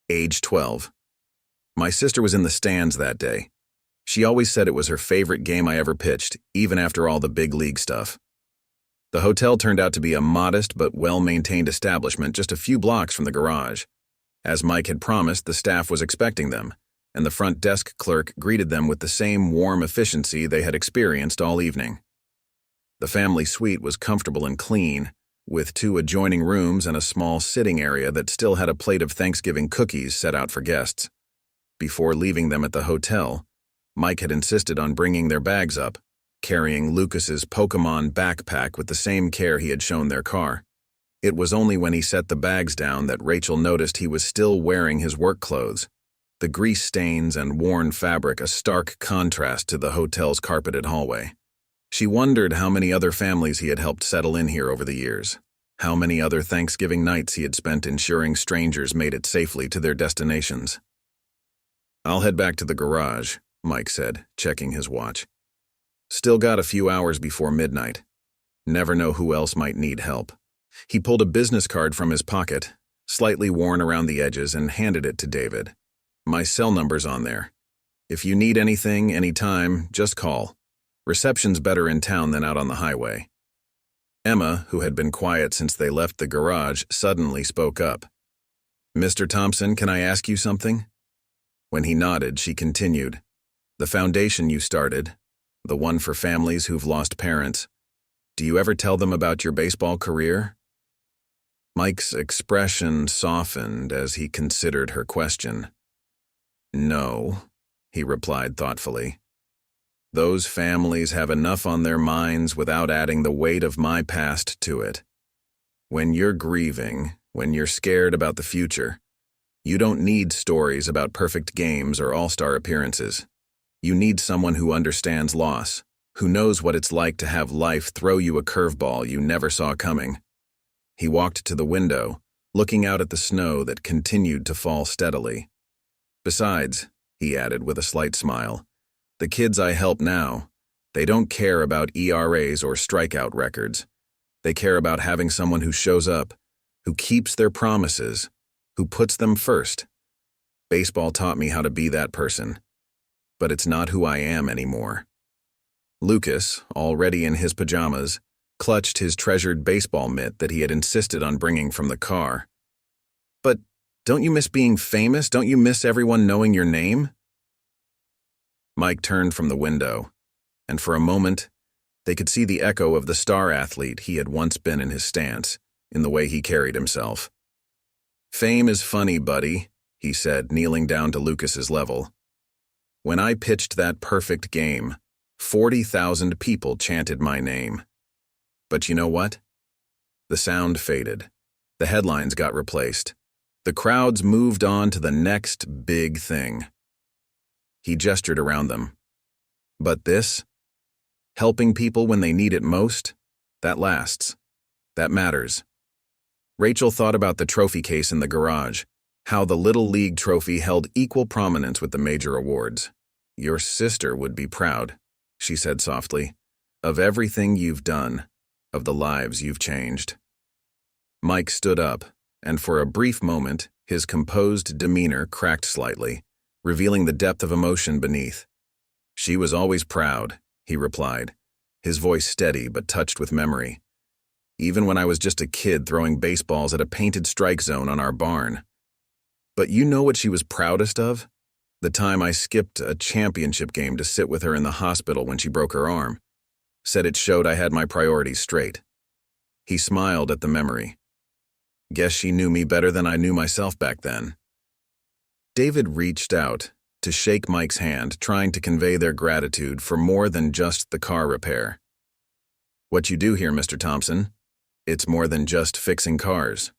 Speaker 1: Age 12. "My sister was in the stands that day. She always said it was her favorite game I ever pitched, even after all the big league stuff." The hotel turned out to be a modest but well-maintained establishment just a few blocks from the garage. As Mike had promised, the staff was expecting them, and the front desk clerk greeted them with the same warm efficiency they had experienced all evening. The family suite was comfortable and clean, with 2 adjoining rooms and a small sitting area that still had a plate of Thanksgiving cookies set out for guests. Before leaving them at the hotel, Mike had insisted on bringing their bags up, carrying Lucas's Pokemon backpack with the same care he had shown their car. It was only when he set the bags down that Rachel noticed he was still wearing his work clothes, the grease stains and worn fabric a stark contrast to the hotel's carpeted hallway. She wondered how many other families he had helped settle in here over the years, how many other Thanksgiving nights he had spent ensuring strangers made it safely to their destinations. "I'll head back to the garage," Mike said, checking his watch. "Still got a few hours before midnight. Never know who else might need help." He pulled a business card from his pocket, slightly worn around the edges, and handed it to David. "My cell number's on there. If you need anything, anytime, just call. Reception's better in town than out on the highway." Emma, who had been quiet since they left the garage, suddenly spoke up. "Mr. Thompson, can I ask you something?" When he nodded, she continued. "The foundation you started, the one for families who've lost parents, do you ever tell them about your baseball career?" Mike's expression softened as he considered her question. "No," he replied thoughtfully. "Those families have enough on their minds without adding the weight of my past to it. When you're grieving, when you're scared about the future, you don't need stories about perfect games or all-star appearances. You need someone who understands loss, who knows what it's like to have life throw you a curveball you never saw coming." He walked to the window, looking out at the snow that continued to fall steadily. "Besides," he added with a slight smile, "the kids I help now, they don't care about ERAs or strikeout records. They care about having someone who shows up, who keeps their promises, who puts them first. Baseball taught me how to be that person, but it's not who I am anymore." Lucas, already in his pajamas, clutched his treasured baseball mitt that he had insisted on bringing from the car. "But don't you miss being famous? Don't you miss everyone knowing your name?" Mike turned from the window, and for a moment, they could see the echo of the star athlete he had once been in his stance, in the way he carried himself. "Fame is funny, buddy," he said, kneeling down to Lucas's level. "When I pitched that perfect game, 40,000 people chanted my name. But you know what? The sound faded. The headlines got replaced. The crowds moved on to the next big thing." He gestured around them. "But this? Helping people when they need it most? That lasts. That matters." Rachel thought about the trophy case in the garage, how the Little League trophy held equal prominence with the major awards. "Your sister would be proud," she said softly, "of everything you've done, of the lives you've changed." Mike stood up, and for a brief moment, his composed demeanor cracked slightly, revealing the depth of emotion beneath. "She was always proud," he replied, his voice steady but touched with memory. "Even when I was just a kid throwing baseballs at a painted strike zone on our barn. But you know what she was proudest of? The time I skipped a championship game to sit with her in the hospital when she broke her arm. Said it showed I had my priorities straight." He smiled at the memory. "Guess she knew me better than I knew myself back then." David reached out to shake Mike's hand, trying to convey their gratitude for more than just the car repair. "What you do here, Mr. Thompson, it's more than just fixing cars."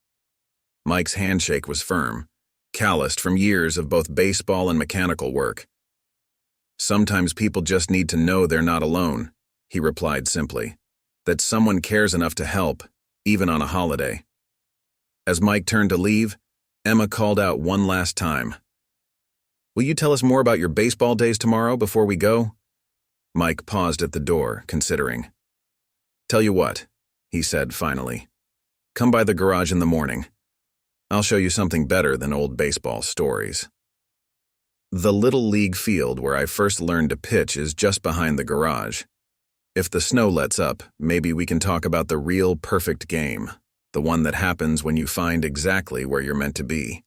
Speaker 1: Mike's handshake was firm, calloused from years of both baseball and mechanical work. Sometimes people just need to know they're not alone, he replied simply. That someone cares enough to help, even on a holiday. As Mike turned to leave, Emma called out one last time. Will you tell us more about your baseball days tomorrow before we go? Mike paused at the door, considering. Tell you what, he said finally. Come by the garage in the morning. I'll show you something better than old baseball stories. The Little League field where I first learned to pitch is just behind the garage. If the snow lets up, maybe we can talk about the real perfect game, the one that happens when you find exactly where you're meant to be.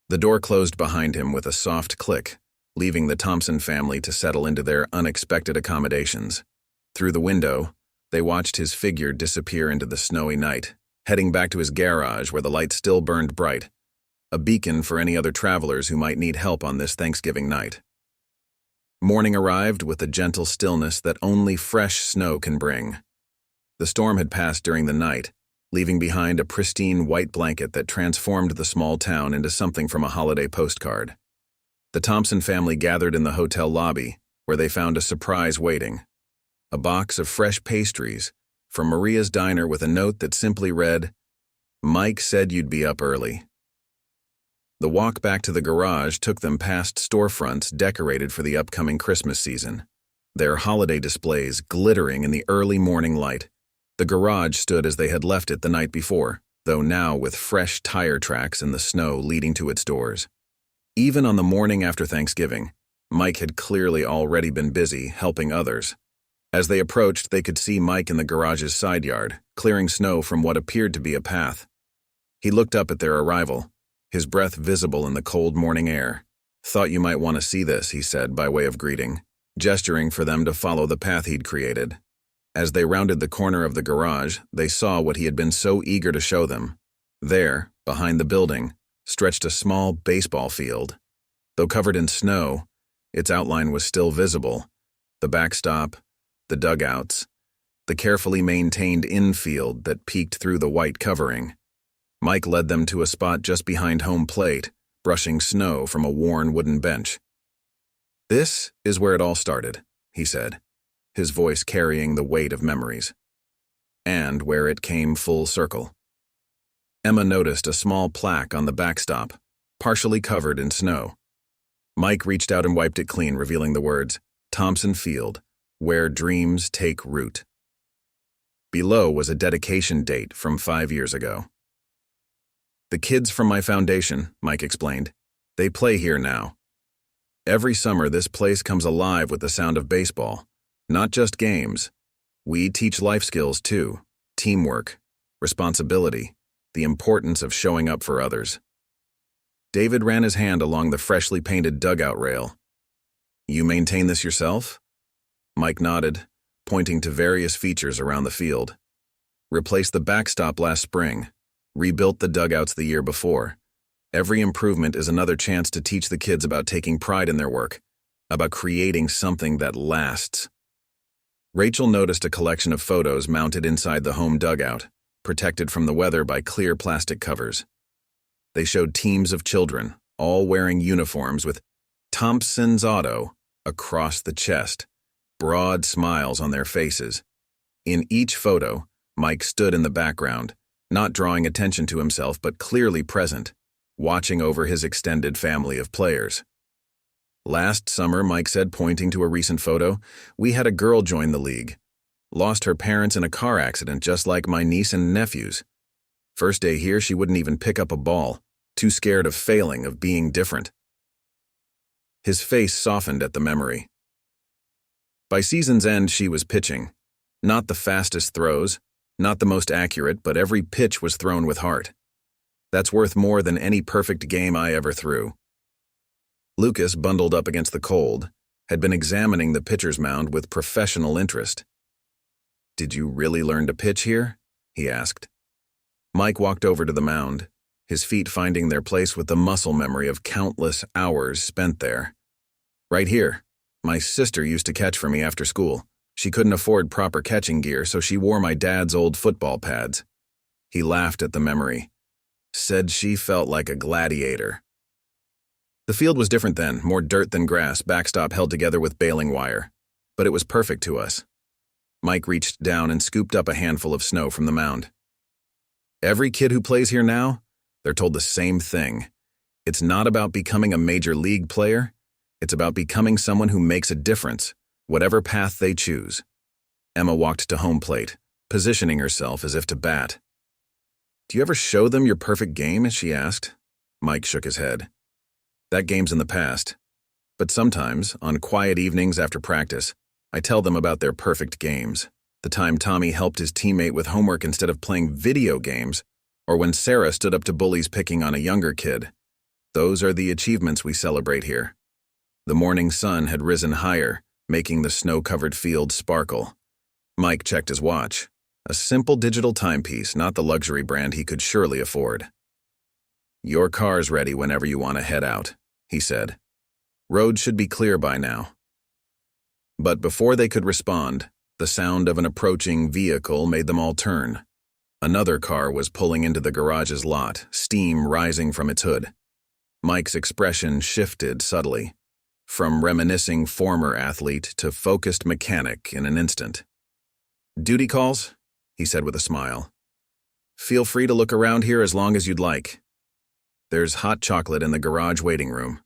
Speaker 1: The door closed behind him with a soft click, leaving the Thompson family to settle into their unexpected accommodations. Through the window, they watched his figure disappear into the snowy night, heading back to his garage where the light still burned bright, a beacon for any other travelers who might need help on this Thanksgiving night. Morning arrived with the gentle stillness that only fresh snow can bring. The storm had passed during the night, leaving behind a pristine white blanket that transformed the small town into something from a holiday postcard. The Thompson family gathered in the hotel lobby, where they found a surprise waiting. A box of fresh pastries from Maria's diner with a note that simply read, "Mike said you'd be up early." The walk back to the garage took them past storefronts decorated for the upcoming Christmas season, their holiday displays glittering in the early morning light. The garage stood as they had left it the night before, though now with fresh tire tracks in the snow leading to its doors. Even on the morning after Thanksgiving, Mike had clearly already been busy helping others. As they approached, they could see Mike in the garage's side yard, clearing snow from what appeared to be a path. He looked up at their arrival, his breath visible in the cold morning air. "Thought you might want to see this," he said by way of greeting, gesturing for them to follow the path he'd created. As they rounded the corner of the garage, they saw what he had been so eager to show them. There, behind the building, stretched a small baseball field. Though covered in snow, its outline was still visible. The backstop, the dugouts, the carefully maintained infield that peeked through the white covering. Mike led them to a spot just behind home plate, brushing snow from a worn wooden bench. "This is where it all started," he said, his voice carrying the weight of memories. "And where it came full circle." Emma noticed a small plaque on the backstop, partially covered in snow. Mike reached out and wiped it clean, revealing the words, "Thompson Field, where dreams take root." Below was a dedication date from 5 years ago. "The kids from my foundation," Mike explained. "They play here now. Every summer this place comes alive with the sound of baseball. Not just games. We teach life skills too. Teamwork, responsibility, the importance of showing up for others." David ran his hand along the freshly painted dugout rail. "You maintain this yourself?" Mike nodded, pointing to various features around the field. "Replaced the backstop last spring. Rebuilt the dugouts the year before. Every improvement is another chance to teach the kids about taking pride in their work, about creating something that lasts." Rachel noticed a collection of photos mounted inside the home dugout, protected from the weather by clear plastic covers. They showed teams of children, all wearing uniforms with Thompson's Auto across the chest, broad smiles on their faces. In each photo, Mike stood in the background, not drawing attention to himself but clearly present, watching over his extended family of players. "Last summer," Mike said, pointing to a recent photo, "we had a girl join the league. Lost her parents in a car accident just like my niece and nephews. First day here, she wouldn't even pick up a ball, too scared of failing, of being different." His face softened at the memory. By season's end, she was pitching. Not the fastest throws, not the most accurate, but every pitch was thrown with heart. That's worth more than any perfect game I ever threw. Lucas, bundled up against the cold, had been examining the pitcher's mound with professional interest. "Did you really learn to pitch here?" he asked. Mike walked over to the mound, his feet finding their place with the muscle memory of countless hours spent there. "Right here. My sister used to catch for me after school. She couldn't afford proper catching gear, so she wore my dad's old football pads." He laughed at the memory. "Said she felt like a gladiator." The field was different then, more dirt than grass, backstop held together with baling wire. But it was perfect to us. Mike reached down and scooped up a handful of snow from the mound. Every kid who plays here now, they're told the same thing. It's not about becoming a major league player. It's about becoming someone who makes a difference, whatever path they choose. Emma walked to home plate, positioning herself as if to bat. "Do you ever show them your perfect game?" she asked. Mike shook his head. "That game's in the past. But sometimes, on quiet evenings after practice, I tell them about their perfect games. The time Tommy helped his teammate with homework instead of playing video games, or when Sarah stood up to bullies picking on a younger kid. Those are the achievements we celebrate here." The morning sun had risen higher, making the snow-covered field sparkle. Mike checked his watch. A simple digital timepiece, not the luxury brand he could surely afford. "Your car's ready whenever you want to head out," he said. "Road should be clear by now." But before they could respond, the sound of an approaching vehicle made them all turn. Another car was pulling into the garage's lot, steam rising from its hood. Mike's expression shifted subtly, from reminiscing former athlete to focused mechanic in an instant. "Duty calls?" he said with a smile. "Feel free to look around here as long as you'd like. There's hot chocolate in the garage waiting room."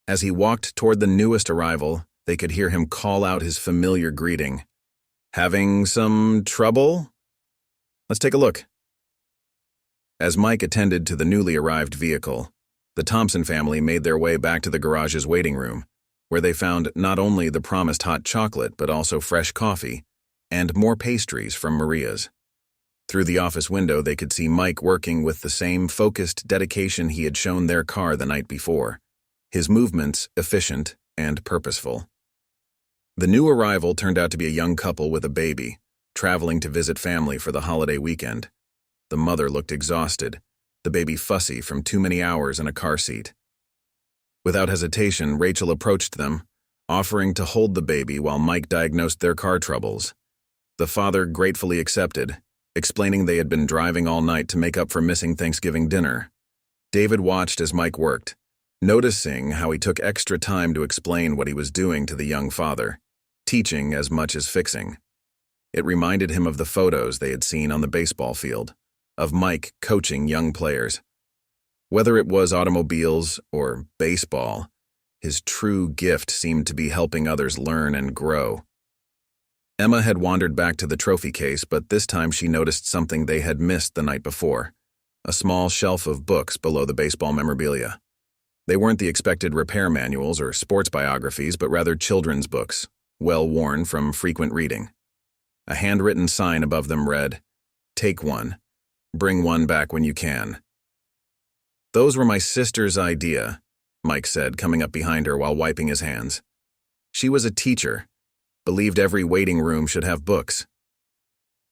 Speaker 1: As he walked toward the newest arrival, they could hear him call out his familiar greeting. "Having some trouble? Let's take a look." As Mike attended to the newly arrived vehicle, the Thompson family made their way back to the garage's waiting room, where they found not only the promised hot chocolate but also fresh coffee and more pastries from Maria's. Through the office window, they could see Mike working with the same focused dedication he had shown their car the night before, his movements efficient and purposeful. The new arrival turned out to be a young couple with a baby, traveling to visit family for the holiday weekend. The mother looked exhausted, the baby fussy from too many hours in a car seat. Without hesitation, Rachel approached them, offering to hold the baby while Mike diagnosed their car troubles. The father gratefully accepted, explaining they had been driving all night to make up for missing Thanksgiving dinner. David watched as Mike worked, noticing how he took extra time to explain what he was doing to the young father, teaching as much as fixing. It reminded him of the photos they had seen on the baseball field, of Mike coaching young players. Whether it was automobiles or baseball, his true gift seemed to be helping others learn and grow. Emma had wandered back to the trophy case, but this time she noticed something they had missed the night before, a small shelf of books below the baseball memorabilia. They weren't the expected repair manuals or sports biographies, but rather children's books, well-worn from frequent reading. A handwritten sign above them read, "Take one. Bring one back when you can." "Those were my sister's idea," Mike said, coming up behind her while wiping his hands. "She was a teacher, believed every waiting room should have books."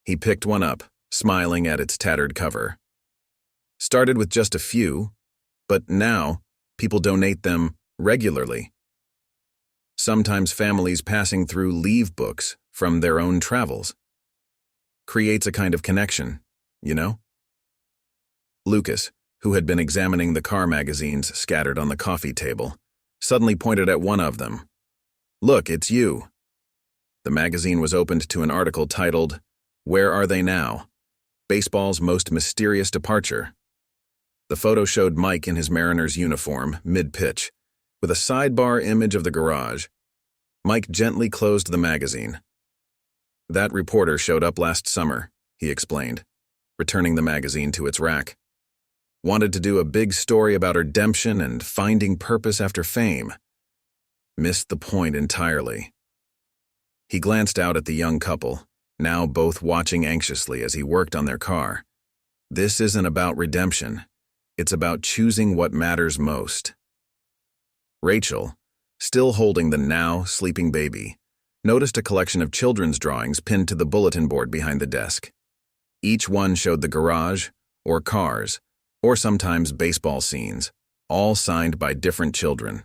Speaker 1: He picked one up, smiling at its tattered cover. "Started with just a few, but now people donate them regularly. Sometimes families passing through leave books from their own travels. Creates a kind of connection, you know?" Lucas, who had been examining the car magazines scattered on the coffee table, suddenly pointed at one of them. "Look, it's you." The magazine was opened to an article titled, "Where Are They Now? Baseball's Most Mysterious Departure." The photo showed Mike in his Mariners uniform, mid-pitch, with a sidebar image of the garage. Mike gently closed the magazine. "That reporter showed up last summer," he explained, returning the magazine to its rack. "Wanted to do a big story about redemption and finding purpose after fame. Missed the point entirely." He glanced out at the young couple, now both watching anxiously as he worked on their car. This isn't about redemption. It's about choosing what matters most. Rachel, still holding the now sleeping baby, noticed a collection of children's drawings pinned to the bulletin board behind the desk. Each one showed the garage, or cars, or sometimes baseball scenes, all signed by different children.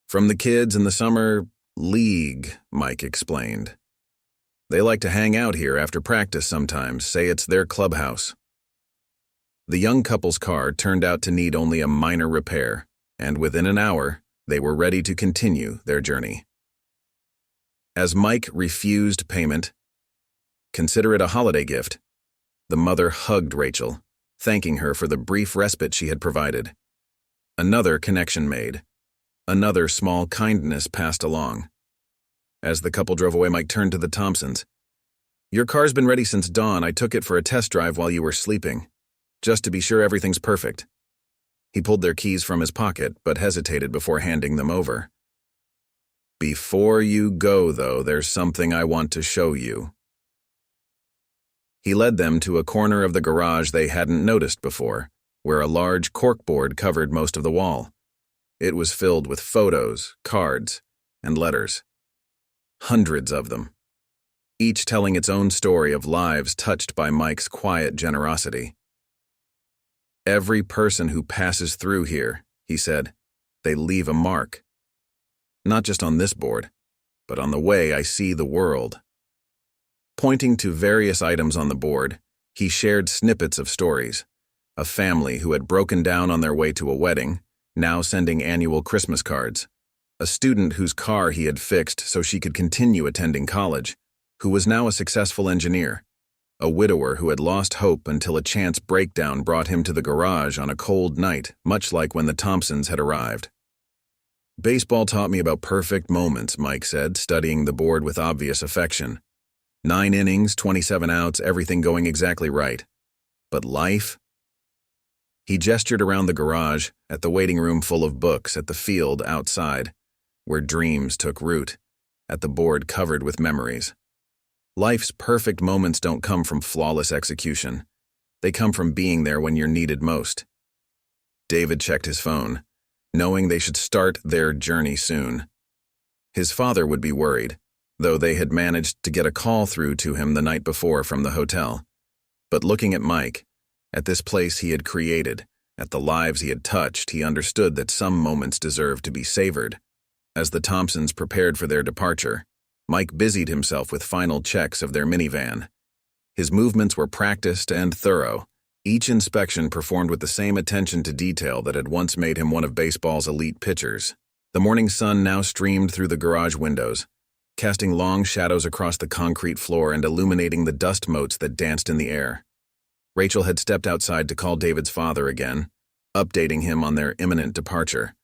Speaker 1: "From the kids in the summer league," Mike explained. "They like to hang out here after practice sometimes, say it's their clubhouse." The young couple's car turned out to need only a minor repair, and within an hour, they were ready to continue their journey. As Mike refused payment, consider it a holiday gift, the mother hugged Rachel, thanking her for the brief respite she had provided. Another connection made. Another small kindness passed along. As the couple drove away, Mike turned to the Thompsons. "Your car's been ready since dawn. I took it for a test drive while you were sleeping, just to be sure everything's perfect." He pulled their keys from his pocket, but hesitated before handing them over. "Before you go, though, there's something I want to show you." He led them to a corner of the garage they hadn't noticed before, where a large corkboard covered most of the wall. It was filled with photos, cards, and letters. Hundreds of them, each telling its own story of lives touched by Mike's quiet generosity. "Every person who passes through here," he said, "they leave a mark. Not just on this board, but on the way I see the world." Pointing to various items on the board, he shared snippets of stories. A family who had broken down on their way to a wedding, now sending annual Christmas cards. A student whose car he had fixed so she could continue attending college, who was now a successful engineer. A widower who had lost hope until a chance breakdown brought him to the garage on a cold night, much like when the Thompsons had arrived. "Baseball taught me about perfect moments," Mike said, studying the board with obvious affection. 9 innings, 27 outs, everything going exactly right. But life? He gestured around the garage, at the waiting room full of books, at the field outside, where dreams took root, at the board covered with memories. Life's perfect moments don't come from flawless execution. They come from being there when you're needed most. David checked his phone, knowing they should start their journey soon. His father would be worried, though they had managed to get a call through to him the night before from the hotel. But looking at Mike, at this place he had created, at the lives he had touched, he understood that some moments deserved to be savored. As the Thompsons prepared for their departure, Mike busied himself with final checks of their minivan. His movements were practiced and thorough, each inspection performed with the same attention to detail that had once made him one of baseball's elite pitchers. The morning sun now streamed through the garage windows, casting long shadows across the concrete floor and illuminating the dust motes that danced in the air. Rachel had stepped outside to call David's father again, updating him on their imminent departure.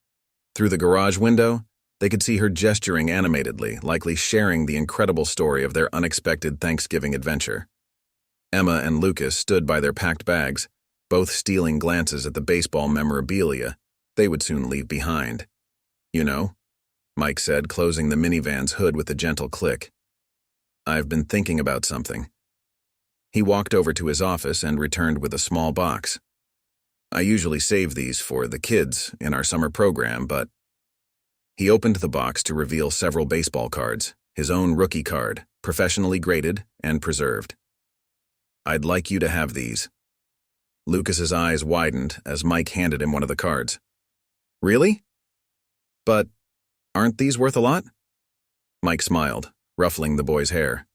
Speaker 1: Through the garage window, they could see her gesturing animatedly, likely sharing the incredible story of their unexpected Thanksgiving adventure. Emma and Lucas stood by their packed bags, both stealing glances at the baseball memorabilia they would soon leave behind. "You know," Mike said, closing the minivan's hood with a gentle click, "I've been thinking about something." He walked over to his office and returned with a small box. "I usually save these for the kids in our summer program, but..." He opened the box to reveal several baseball cards, his own rookie card, professionally graded and preserved. "I'd like you to have these." Lucas's eyes widened as Mike handed him one of the cards. "Really? But aren't these worth a lot?" Mike smiled, ruffling the boy's hair.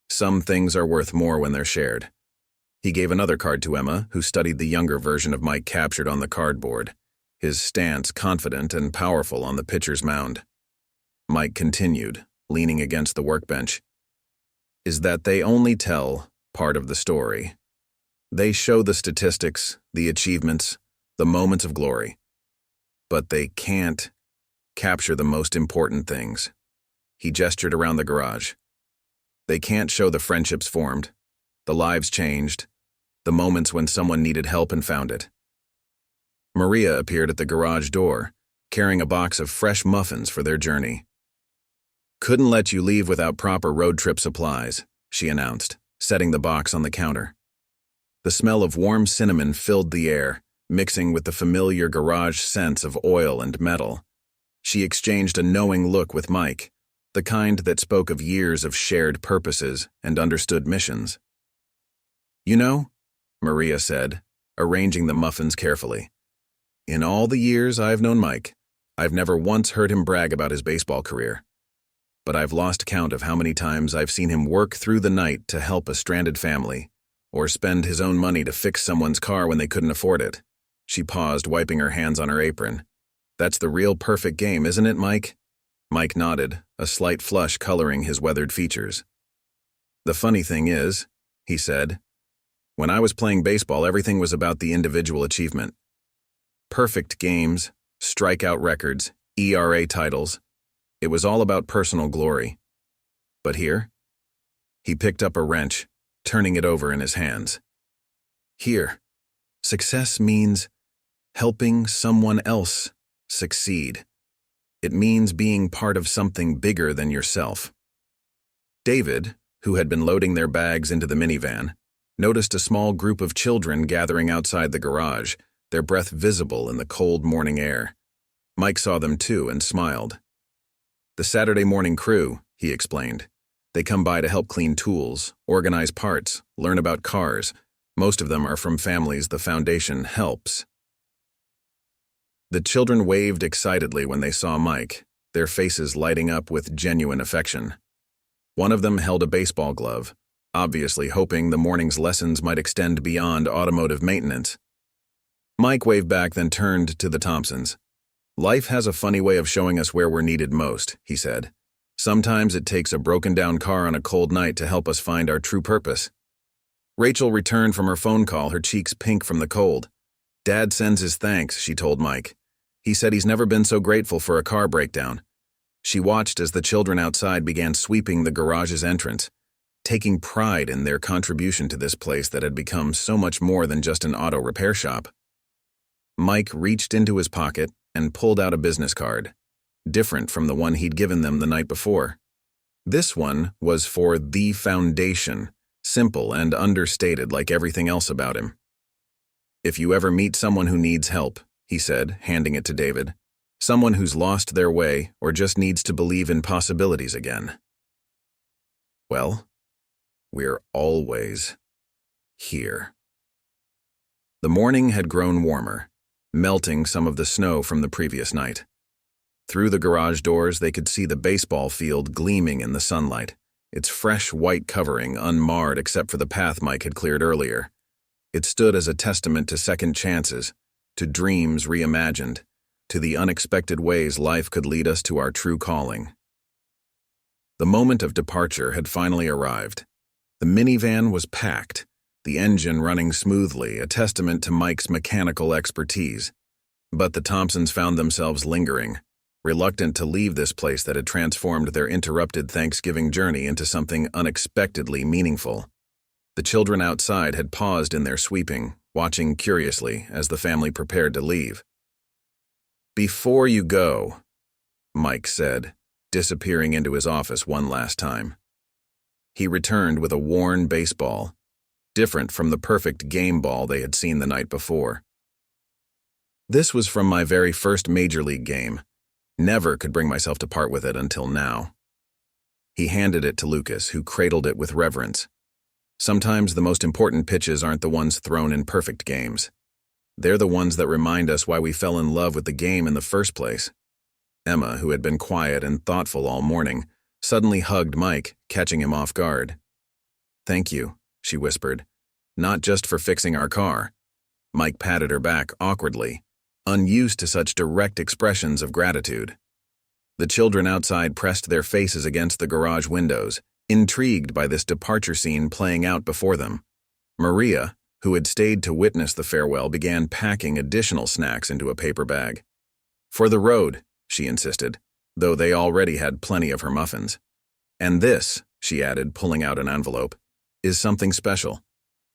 Speaker 1: "Some things are worth more when they're shared." He gave another card to Emma, who studied the younger version of Mike captured on the cardboard, his stance confident and powerful on the pitcher's mound. Mike continued, leaning against the workbench, "Is that they only tell part of the story. They show the statistics, the achievements, the moments of glory. But they can't capture the most important things." He gestured around the garage. "They can't show the friendships formed, the lives changed, the moments when someone needed help and found it." Maria appeared at the garage door, carrying a box of fresh muffins for their journey. "Couldn't let you leave without proper road trip supplies," she announced, setting the box on the counter. The smell of warm cinnamon filled the air, mixing with the familiar garage scents of oil and metal. She exchanged a knowing look with Mike, the kind that spoke of years of shared purposes and understood missions. "You know," Maria said, arranging the muffins carefully, "in all the years I've known Mike, I've never once heard him brag about his baseball career. But I've lost count of how many times I've seen him work through the night to help a stranded family, or spend his own money to fix someone's car when they couldn't afford it. She paused, wiping her hands on her apron. That's the real perfect game, isn't it, Mike? Mike nodded, a slight flush coloring his weathered features. The funny thing is, he said, when I was playing baseball, everything was about the individual achievement. Perfect games, strikeout records, ERA titles. It was all about personal glory. But here? He picked up a wrench, turning it over in his hands. Here, success means helping someone else succeed. It means being part of something bigger than yourself. David, who had been loading their bags into the minivan, noticed a small group of children gathering outside the garage, their breath visible in the cold morning air. Mike saw them too and smiled. The Saturday morning crew, he explained. They come by to help clean tools, organize parts, learn about cars. Most of them are from families the foundation helps. The children waved excitedly when they saw Mike, their faces lighting up with genuine affection. One of them held a baseball glove, obviously hoping the morning's lessons might extend beyond automotive maintenance. Mike waved back, then turned to the Thompsons. Life has a funny way of showing us where we're needed most, he said. Sometimes it takes a broken-down car on a cold night to help us find our true purpose. Rachel returned from her phone call, her cheeks pink from the cold. Dad sends his thanks, she told Mike. He said he's never been so grateful for a car breakdown. She watched as the children outside began sweeping the garage's entrance, taking pride in their contribution to this place that had become so much more than just an auto repair shop. Mike reached into his pocket and pulled out a business card, different from the one he'd given them the night before. This one was for the foundation, simple and understated like everything else about him. If you ever meet someone who needs help, he said, handing it to David, someone who's lost their way or just needs to believe in possibilities again. Well, we're always here. The morning had grown warmer, melting some of the snow from the previous night. Through the garage doors, they could see the baseball field gleaming in the sunlight, its fresh white covering unmarred except for the path Mike had cleared earlier. It stood as a testament to second chances, to dreams reimagined, to the unexpected ways life could lead us to our true calling. The moment of departure had finally arrived. The minivan was packed, the engine running smoothly, a testament to Mike's mechanical expertise. But the Thompsons found themselves lingering, reluctant to leave this place that had transformed their interrupted Thanksgiving journey into something unexpectedly meaningful. The children outside had paused in their sweeping, watching curiously as the family prepared to leave. "Before you go," Mike said, disappearing into his office one last time. He returned with a worn baseball, different from the perfect game ball they had seen the night before. "This was from my very first major league game. Never could bring myself to part with it until now." He handed it to Lucas, who cradled it with reverence. Sometimes the most important pitches aren't the ones thrown in perfect games. They're the ones that remind us why we fell in love with the game in the first place. Emma, who had been quiet and thoughtful all morning, suddenly hugged Mike, catching him off guard. "Thank you," she whispered. "Not just for fixing our car." Mike patted her back awkwardly, unused to such direct expressions of gratitude. The children outside pressed their faces against the garage windows, intrigued by this departure scene playing out before them. Maria, who had stayed to witness the farewell, began packing additional snacks into a paper bag. "For the road," she insisted, though they already had plenty of her muffins. "And this," she added, pulling out an envelope, "is something special."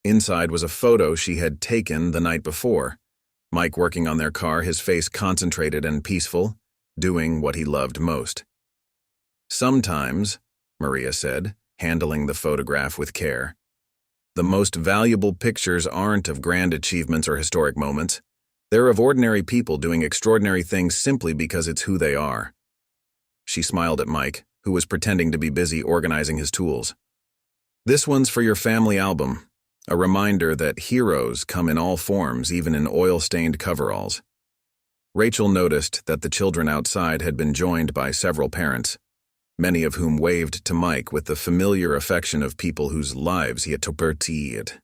Speaker 1: Inside was a photo she had taken the night before. Mike working on their car, his face concentrated and peaceful, doing what he loved most. "Sometimes," Maria said, handling the photograph with care, "the most valuable pictures aren't of grand achievements or historic moments. They're of ordinary people doing extraordinary things simply because it's who they are." She smiled at Mike, who was pretending to be busy organizing his tools. "This one's for your family album, a reminder that heroes come in all forms, even in oil-stained coveralls." Rachel noticed that the children outside had been joined by several parents, many of whom waved to Mike with the familiar affection of people whose lives he had supported.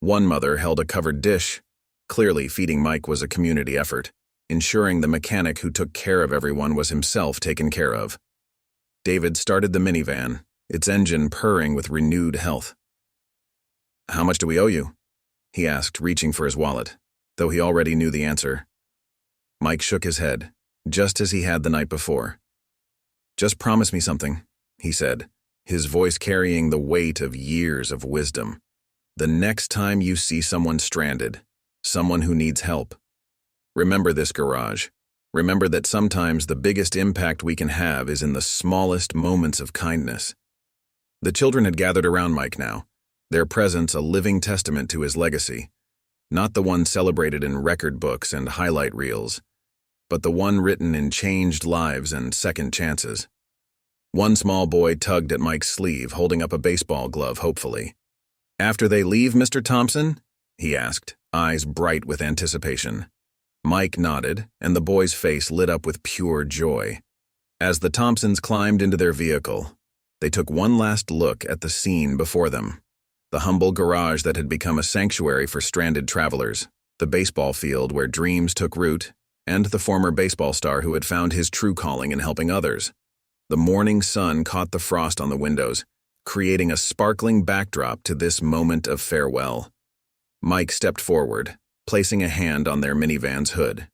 Speaker 1: One mother held a covered dish. Clearly, feeding Mike was a community effort, ensuring the mechanic who took care of everyone was himself taken care of. David started the minivan, its engine purring with renewed health. "How much do we owe you?" he asked, reaching for his wallet, though he already knew the answer. Mike shook his head, just as he had the night before. "Just promise me something," he said, his voice carrying the weight of years of wisdom. "The next time you see someone stranded, someone who needs help, remember this garage. Remember that sometimes the biggest impact we can have is in the smallest moments of kindness." The children had gathered around Mike now, their presence a living testament to his legacy, not the one celebrated in record books and highlight reels, but the one written in changed lives and second chances. One small boy tugged at Mike's sleeve, holding up a baseball glove hopefully. "After they leave, Mr. Thompson?" he asked, eyes bright with anticipation. Mike nodded, and the boy's face lit up with pure joy. As the Thompsons climbed into their vehicle, they took one last look at the scene before them. The humble garage that had become a sanctuary for stranded travelers, the baseball field where dreams took root, and the former baseball star who had found his true calling in helping others. The morning sun caught the frost on the windows, creating a sparkling backdrop to this moment of farewell. Mike stepped forward, placing a hand on their minivan's hood.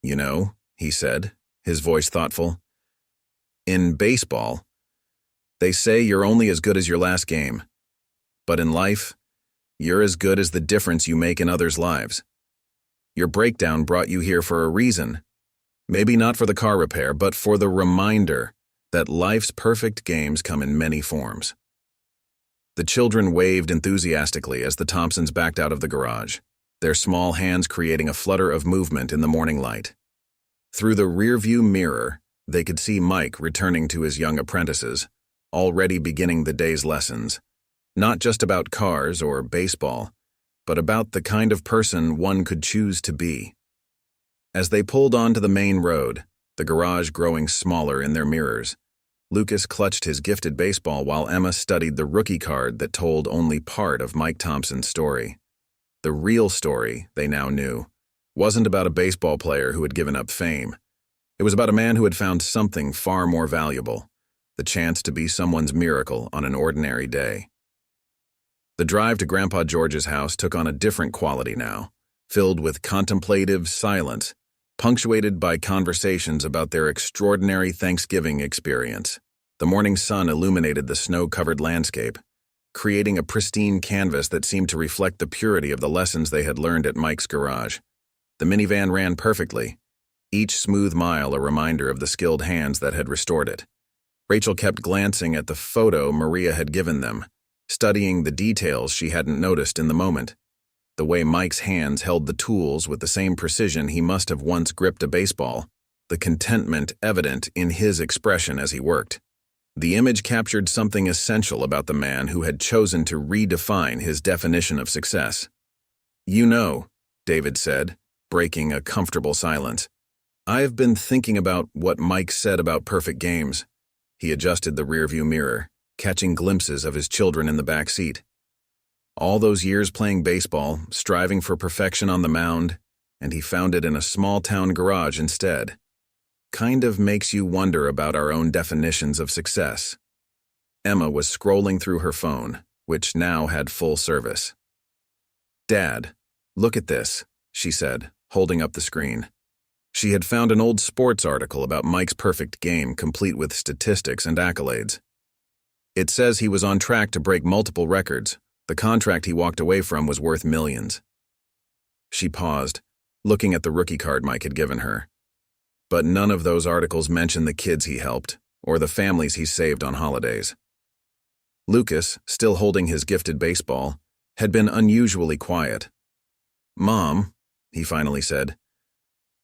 Speaker 1: "You know," he said, his voice thoughtful, "in baseball, they say you're only as good as your last game. But in life, you're as good as the difference you make in others' lives. Your breakdown brought you here for a reason. Maybe not for the car repair, but for the reminder that life's perfect games come in many forms." The children waved enthusiastically as the Thompsons backed out of the garage, their small hands creating a flutter of movement in the morning light. Through the rearview mirror, they could see Mike returning to his young apprentices, already beginning the day's lessons, not just about cars or baseball, but about the kind of person one could choose to be. As they pulled onto the main road, the garage growing smaller in their mirrors, Lucas clutched his gifted baseball while Emma studied the rookie card that told only part of Mike Thompson's story. The real story, they now knew, wasn't about a baseball player who had given up fame. It was about a man who had found something far more valuable, the chance to be someone's miracle on an ordinary day. The drive to Grandpa George's house took on a different quality now, filled with contemplative silence, punctuated by conversations about their extraordinary Thanksgiving experience. The morning sun illuminated the snow-covered landscape, creating a pristine canvas that seemed to reflect the purity of the lessons they had learned at Mike's garage. The minivan ran perfectly, each smooth mile a reminder of the skilled hands that had restored it. Rachel kept glancing at the photo Maria had given them, studying the details she hadn't noticed in the moment. The way Mike's hands held the tools with the same precision he must have once gripped a baseball, the contentment evident in his expression as he worked. The image captured something essential about the man who had chosen to redefine his definition of success. "You know," David said, breaking a comfortable silence, "I've been thinking about what Mike said about perfect games." He adjusted the rearview mirror, catching glimpses of his children in the back seat. All those years playing baseball, striving for perfection on the mound, and he found it in a small-town garage instead. Kind of makes you wonder about our own definitions of success. Emma was scrolling through her phone, which now had full service. "Dad, look at this," she said, holding up the screen. She had found an old sports article about Mike's perfect game, complete with statistics and accolades. It says he was on track to break multiple records. The contract he walked away from was worth millions. She paused, looking at the rookie card Mike had given her. But none of those articles mentioned the kids he helped, or the families he saved on holidays. Lucas, still holding his gifted baseball, had been unusually quiet. "Mom," he finally said,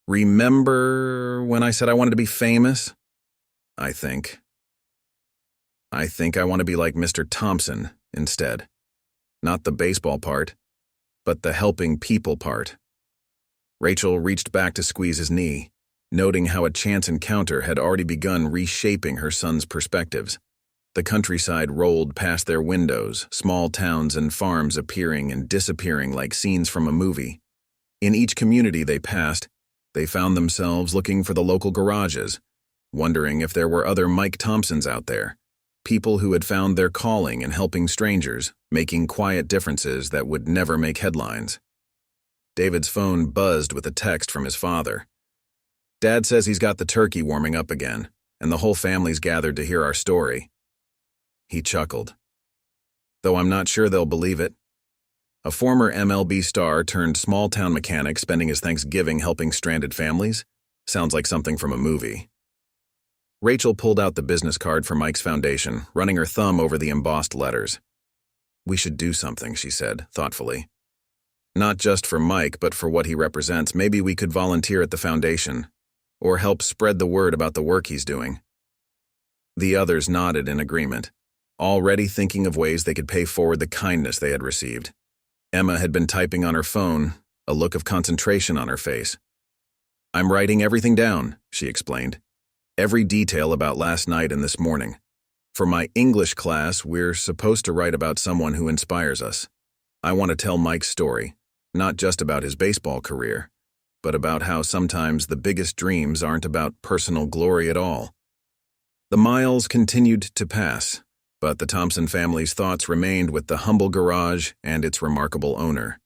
Speaker 1: "remember when I said I wanted to be famous? I think I want to be like Mr. Thompson instead. Not the baseball part, but the helping people part." Rachel reached back to squeeze his knee, noting how a chance encounter had already begun reshaping her son's perspectives. The countryside rolled past their windows, small towns and farms appearing and disappearing like scenes from a movie. In each community they passed, they found themselves looking for the local garages, wondering if there were other Mike Thompsons out there, people who had found their calling in helping strangers, making quiet differences that would never make headlines. David's phone buzzed with a text from his father. "Dad says he's got the turkey warming up again, and the whole family's gathered to hear our story." He chuckled. "Though I'm not sure they'll believe it." A former MLB star turned small-town mechanic spending his Thanksgiving helping stranded families? Sounds like something from a movie. Rachel pulled out the business card for Mike's foundation, running her thumb over the embossed letters. "We should do something," she said, thoughtfully. "Not just for Mike, but for what he represents. Maybe we could volunteer at the foundation, or help spread the word about the work he's doing." The others nodded in agreement, already thinking of ways they could pay forward the kindness they had received. Emma had been typing on her phone, a look of concentration on her face. "I'm writing everything down," she explained. "Every detail about last night and this morning. For my English class, we're supposed to write about someone who inspires us. I want to tell Mike's story, not just about his baseball career, but about how sometimes the biggest dreams aren't about personal glory at all." The miles continued to pass, but the Thompson family's thoughts remained with the humble garage and its remarkable owner.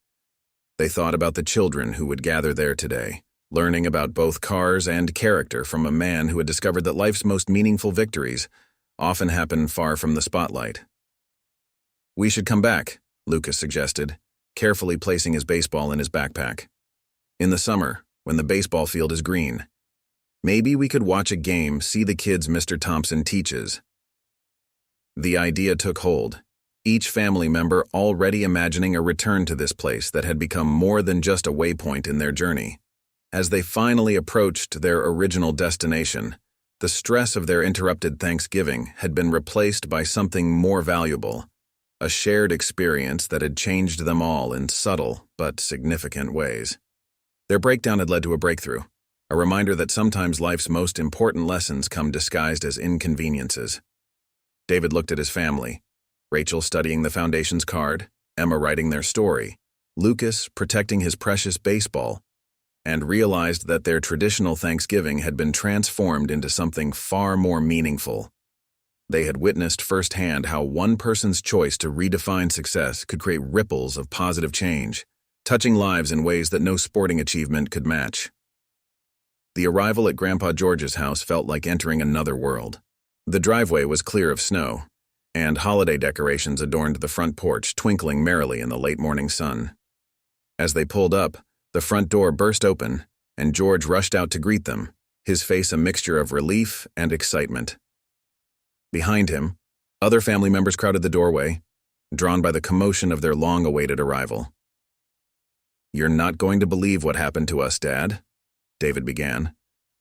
Speaker 1: They thought about the children who would gather there today, learning about both cars and character from a man who had discovered that life's most meaningful victories often happen far from the spotlight. "We should come back," Lucas suggested, carefully placing his baseball in his backpack. "In the summer, when the baseball field is green. Maybe we could watch a game, see the kids Mr. Thompson teaches." The idea took hold, each family member already imagining a return to this place that had become more than just a waypoint in their journey. As they finally approached their original destination, the stress of their interrupted Thanksgiving had been replaced by something more valuable, a shared experience that had changed them all in subtle but significant ways. Their breakdown had led to a breakthrough, a reminder that sometimes life's most important lessons come disguised as inconveniences. David looked at his family, Rachel studying the foundation's card, Emma writing their story, Lucas protecting his precious baseball, and realized that their traditional Thanksgiving had been transformed into something far more meaningful. They had witnessed firsthand how one person's choice to redefine success could create ripples of positive change, touching lives in ways that no sporting achievement could match. The arrival at Grandpa George's house felt like entering another world. The driveway was clear of snow, and holiday decorations adorned the front porch, twinkling merrily in the late morning sun. As they pulled up, the front door burst open, and George rushed out to greet them, his face a mixture of relief and excitement. Behind him, other family members crowded the doorway, drawn by the commotion of their long-awaited arrival. "You're not going to believe what happened to us, Dad," David began,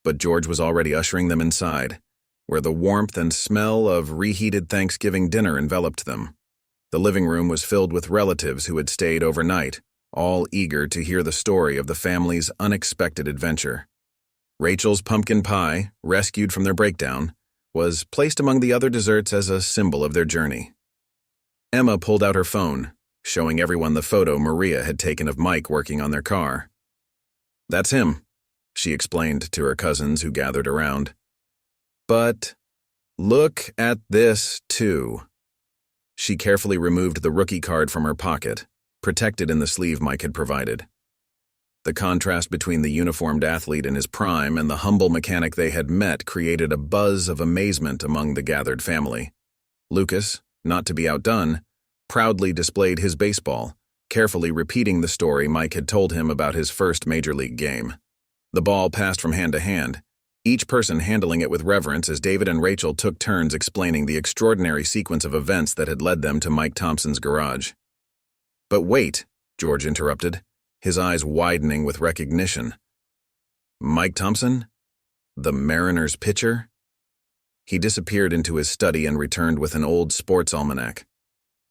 Speaker 1: but George was already ushering them inside, where the warmth and smell of reheated Thanksgiving dinner enveloped them. The living room was filled with relatives who had stayed overnight, all eager to hear the story of the family's unexpected adventure. Rachel's pumpkin pie, rescued from their breakdown, was placed among the other desserts as a symbol of their journey. Emma pulled out her phone, showing everyone the photo Maria had taken of Mike working on their car. "That's him," she explained to her cousins who gathered around. "But look at this, too." She carefully removed the rookie card from her pocket, protected in the sleeve Mike had provided. The contrast between the uniformed athlete in his prime and the humble mechanic they had met created a buzz of amazement among the gathered family. Lucas, not to be outdone, proudly displayed his baseball, carefully repeating the story Mike had told him about his first major league game. The ball passed from hand to hand, each person handling it with reverence as David and Rachel took turns explaining the extraordinary sequence of events that had led them to Mike Thompson's garage. "But wait," George interrupted, his eyes widening with recognition. "Mike Thompson? The Mariners pitcher?" He disappeared into his study and returned with an old sports almanac.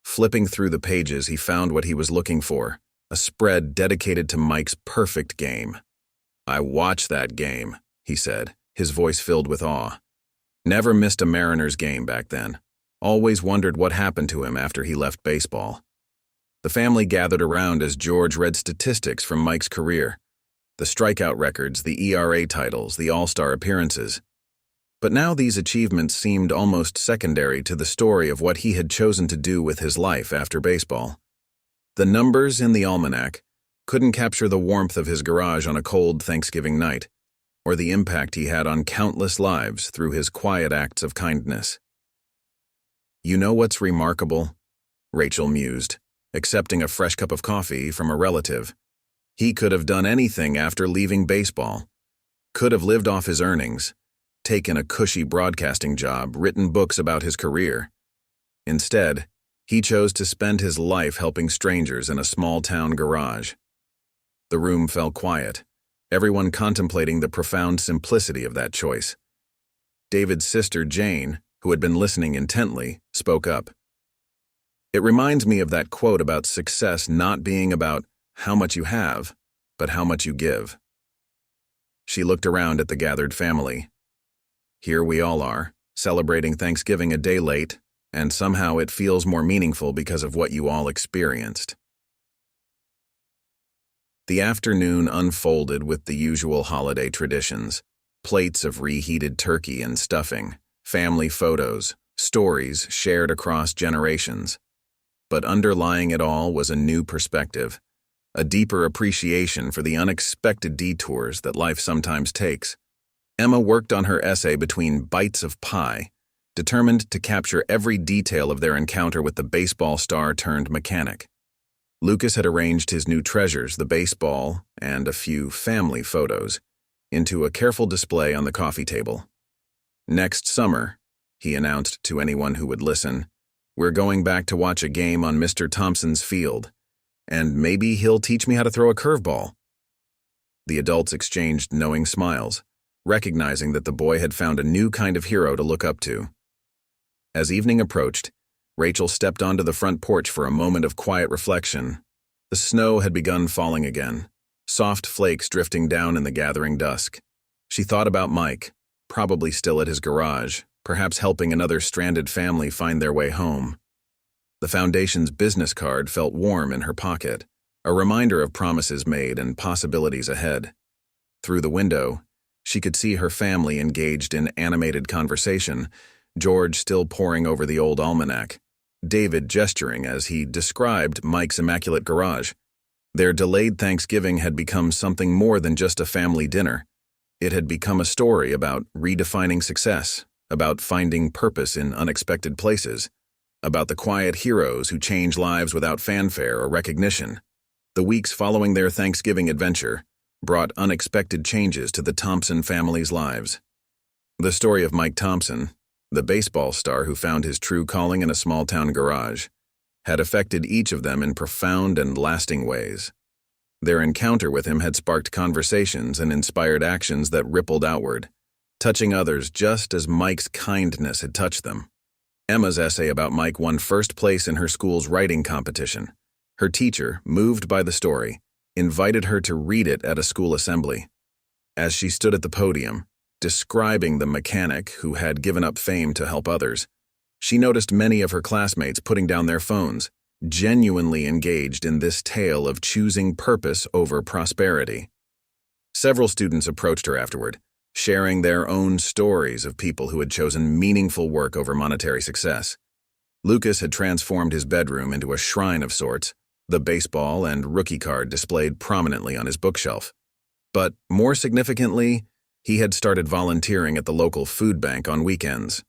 Speaker 1: Flipping through the pages, he found what he was looking for, a spread dedicated to Mike's perfect game. "I watched that game," he said, his voice filled with awe. "Never missed a Mariners game back then. always wondered what happened to him after he left baseball. The family gathered around as George read statistics from Mike's career, the strikeout records, the ERA titles, the all-star appearances. But now these achievements seemed almost secondary to the story of what he had chosen to do with his life after baseball. The numbers in the almanac couldn't capture the warmth of his garage on a cold Thanksgiving night, or the impact he had on countless lives through his quiet acts of kindness. "You know what's remarkable?" Rachel mused, accepting a fresh cup of coffee from a relative. "He could have done anything after leaving baseball. Could have lived off his earnings, taken a cushy broadcasting job, written books about his career. Instead, he chose to spend his life helping strangers in a small-town garage." The room fell quiet, everyone contemplating the profound simplicity of that choice. David's sister, Jane, who had been listening intently, spoke up. "It reminds me of that quote about success not being about how much you have, but how much you give." She looked around at the gathered family. Here we all are, celebrating Thanksgiving a day late, and somehow it feels more meaningful because of what you all experienced. The afternoon unfolded with the usual holiday traditions: plates of reheated turkey and stuffing, family photos, stories shared across generations. But underlying it all was a new perspective, a deeper appreciation for the unexpected detours that life sometimes takes. Emma worked on her essay between bites of pie, determined to capture every detail of their encounter with the baseball star turned mechanic. Lucas had arranged his new treasures, the baseball and a few family photos, into a careful display on the coffee table. "Next summer," he announced to anyone who would listen, "we're going back to watch a game on Mr. Thompson's field, and maybe he'll teach me how to throw a curveball." The adults exchanged knowing smiles, recognizing that the boy had found a new kind of hero to look up to. As evening approached, Rachel stepped onto the front porch for a moment of quiet reflection. The snow had begun falling again, soft flakes drifting down in the gathering dusk. She thought about Mike, probably still at his garage, perhaps helping another stranded family find their way home. The Foundation's business card felt warm in her pocket, a reminder of promises made and possibilities ahead. Through the window, she could see her family engaged in animated conversation, George still poring over the old almanac, David gesturing as he described Mike's immaculate garage. Their delayed Thanksgiving had become something more than just a family dinner. It had become a story about redefining success, about finding purpose in unexpected places, about the quiet heroes who change lives without fanfare or recognition. The weeks following their Thanksgiving adventure brought unexpected changes to the Thompson family's lives. The story of Mike Thompson, the baseball star who found his true calling in a small-town garage, had affected each of them in profound and lasting ways. Their encounter with him had sparked conversations and inspired actions that rippled outward, touching others just as Mike's kindness had touched them. Emma's essay about Mike won first place in her school's writing competition. Her teacher, moved by the story, invited her to read it at a school assembly. As she stood at the podium, describing the mechanic who had given up fame to help others, she noticed many of her classmates putting down their phones, genuinely engaged in this tale of choosing purpose over prosperity. Several students approached her afterward, sharing their own stories of people who had chosen meaningful work over monetary success. Lucas had transformed his bedroom into a shrine of sorts, the baseball and rookie card displayed prominently on his bookshelf. But more significantly, he had started volunteering at the local food bank on weekends.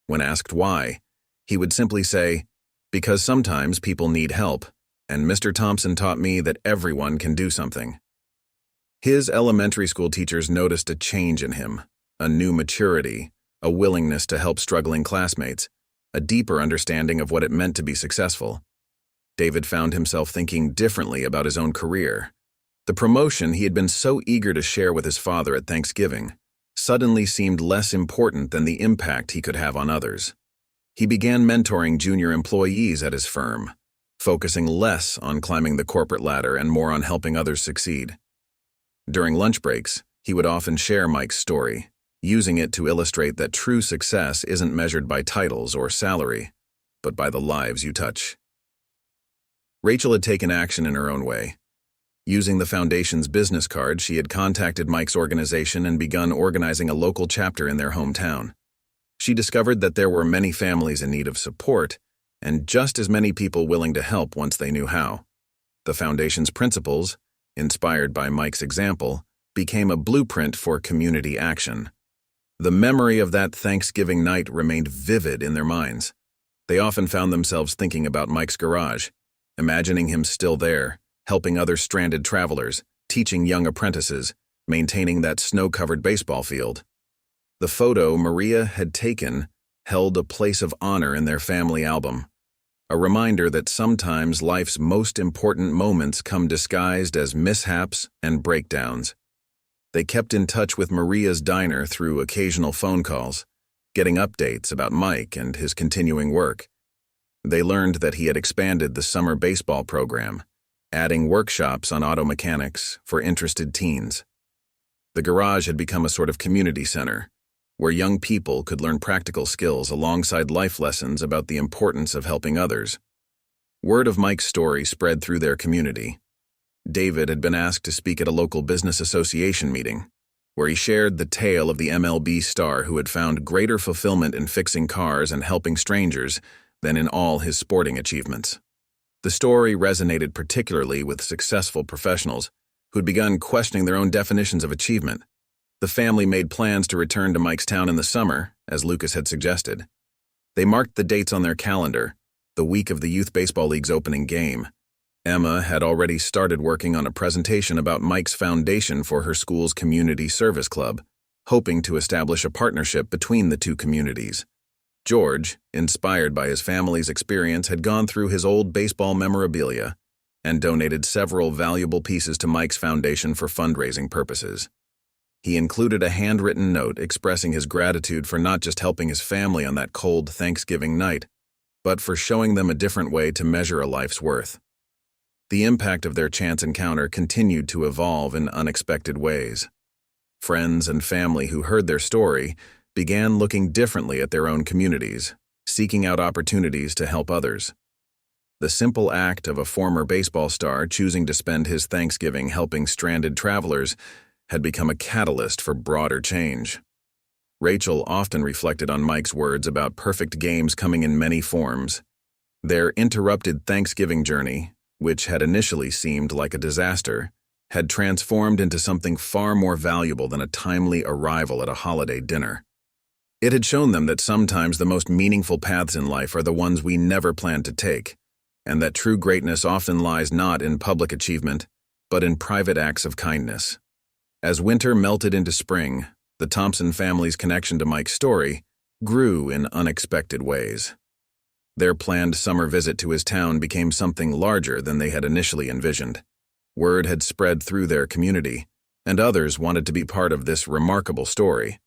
Speaker 1: When asked why, he would simply say, "Because sometimes people need help, and Mr. Thompson taught me that everyone can do something." His elementary school teachers noticed a change in him, a new maturity, a willingness to help struggling classmates, a deeper understanding of what it meant to be successful. David found himself thinking differently about his own career. The promotion he had been so eager to share with his father at Thanksgiving suddenly seemed less important than the impact he could have on others. He began mentoring junior employees at his firm, focusing less on climbing the corporate ladder and more on helping others succeed. During lunch breaks, he would often share Mike's story, using it to illustrate that true success isn't measured by titles or salary, but by the lives you touch. Rachel had taken action in her own way. Using the foundation's business card, she had contacted Mike's organization and begun organizing a local chapter in their hometown. She discovered that there were many families in need of support, and just as many people willing to help once they knew how. The foundation's principles, inspired by Mike's example, became a blueprint for community action. The memory of that Thanksgiving night remained vivid in their minds. They often found themselves thinking about Mike's garage, imagining him still there, helping other stranded travelers, teaching young apprentices, maintaining that snow-covered baseball field. The photo Maria had taken held a place of honor in their family album, a reminder that sometimes life's most important moments come disguised as mishaps and breakdowns. They kept in touch with Maria's diner through occasional phone calls, getting updates about Mike and his continuing work. They learned that he had expanded the summer baseball program, adding workshops on auto mechanics for interested teens. The garage had become a sort of community center, where young people could learn practical skills alongside life lessons about the importance of helping others. Word of Mike's story spread through their community. David had been asked to speak at a local business association meeting, where he shared the tale of the MLB star who had found greater fulfillment in fixing cars and helping strangers than in all his sporting achievements. The story resonated particularly with successful professionals who'd begun questioning their own definitions of achievement. The family made plans to return to Mike's town in the summer, as Lucas had suggested. They marked the dates on their calendar, the week of the Youth Baseball League's opening game. Emma had already started working on a presentation about Mike's foundation for her school's community service club, hoping to establish a partnership between the two communities. George, inspired by his family's experience, had gone through his old baseball memorabilia and donated several valuable pieces to Mike's foundation for fundraising purposes. He included a handwritten note expressing his gratitude for not just helping his family on that cold Thanksgiving night, but for showing them a different way to measure a life's worth. The impact of their chance encounter continued to evolve in unexpected ways. Friends and family who heard their story began looking differently at their own communities, seeking out opportunities to help others. The simple act of a former baseball star choosing to spend his Thanksgiving helping stranded travelers had become a catalyst for broader change. Rachel often reflected on Mike's words about perfect games coming in many forms. Their interrupted Thanksgiving journey, which had initially seemed like a disaster, had transformed into something far more valuable than a timely arrival at a holiday dinner. It had shown them that sometimes the most meaningful paths in life are the ones we never planned to take, and that true greatness often lies not in public achievement, but in private acts of kindness. As winter melted into spring, the Thompson family's connection to Mike's story grew in unexpected ways. Their planned summer visit to his town became something larger than they had initially envisioned. Word had spread through their community, and others wanted to be part of this remarkable story.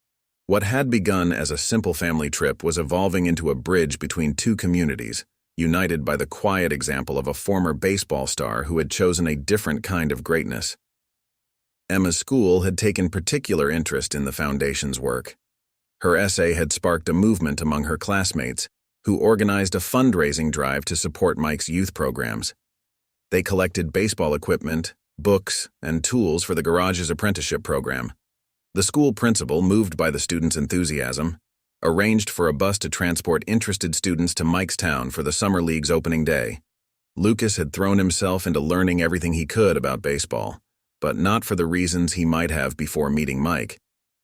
Speaker 1: What had begun as a simple family trip was evolving into a bridge between two communities, united by the quiet example of a former baseball star who had chosen a different kind of greatness. Emma's school had taken particular interest in the foundation's work. Her essay had sparked a movement among her classmates, who organized a fundraising drive to support Mike's youth programs. They collected baseball equipment, books, and tools for the garage's apprenticeship program. The school principal, moved by the students' enthusiasm, arranged for a bus to transport interested students to Mike's town for the Summer League's opening day. Lucas had thrown himself into learning everything he could about baseball, but not for the reasons he might have before meeting Mike.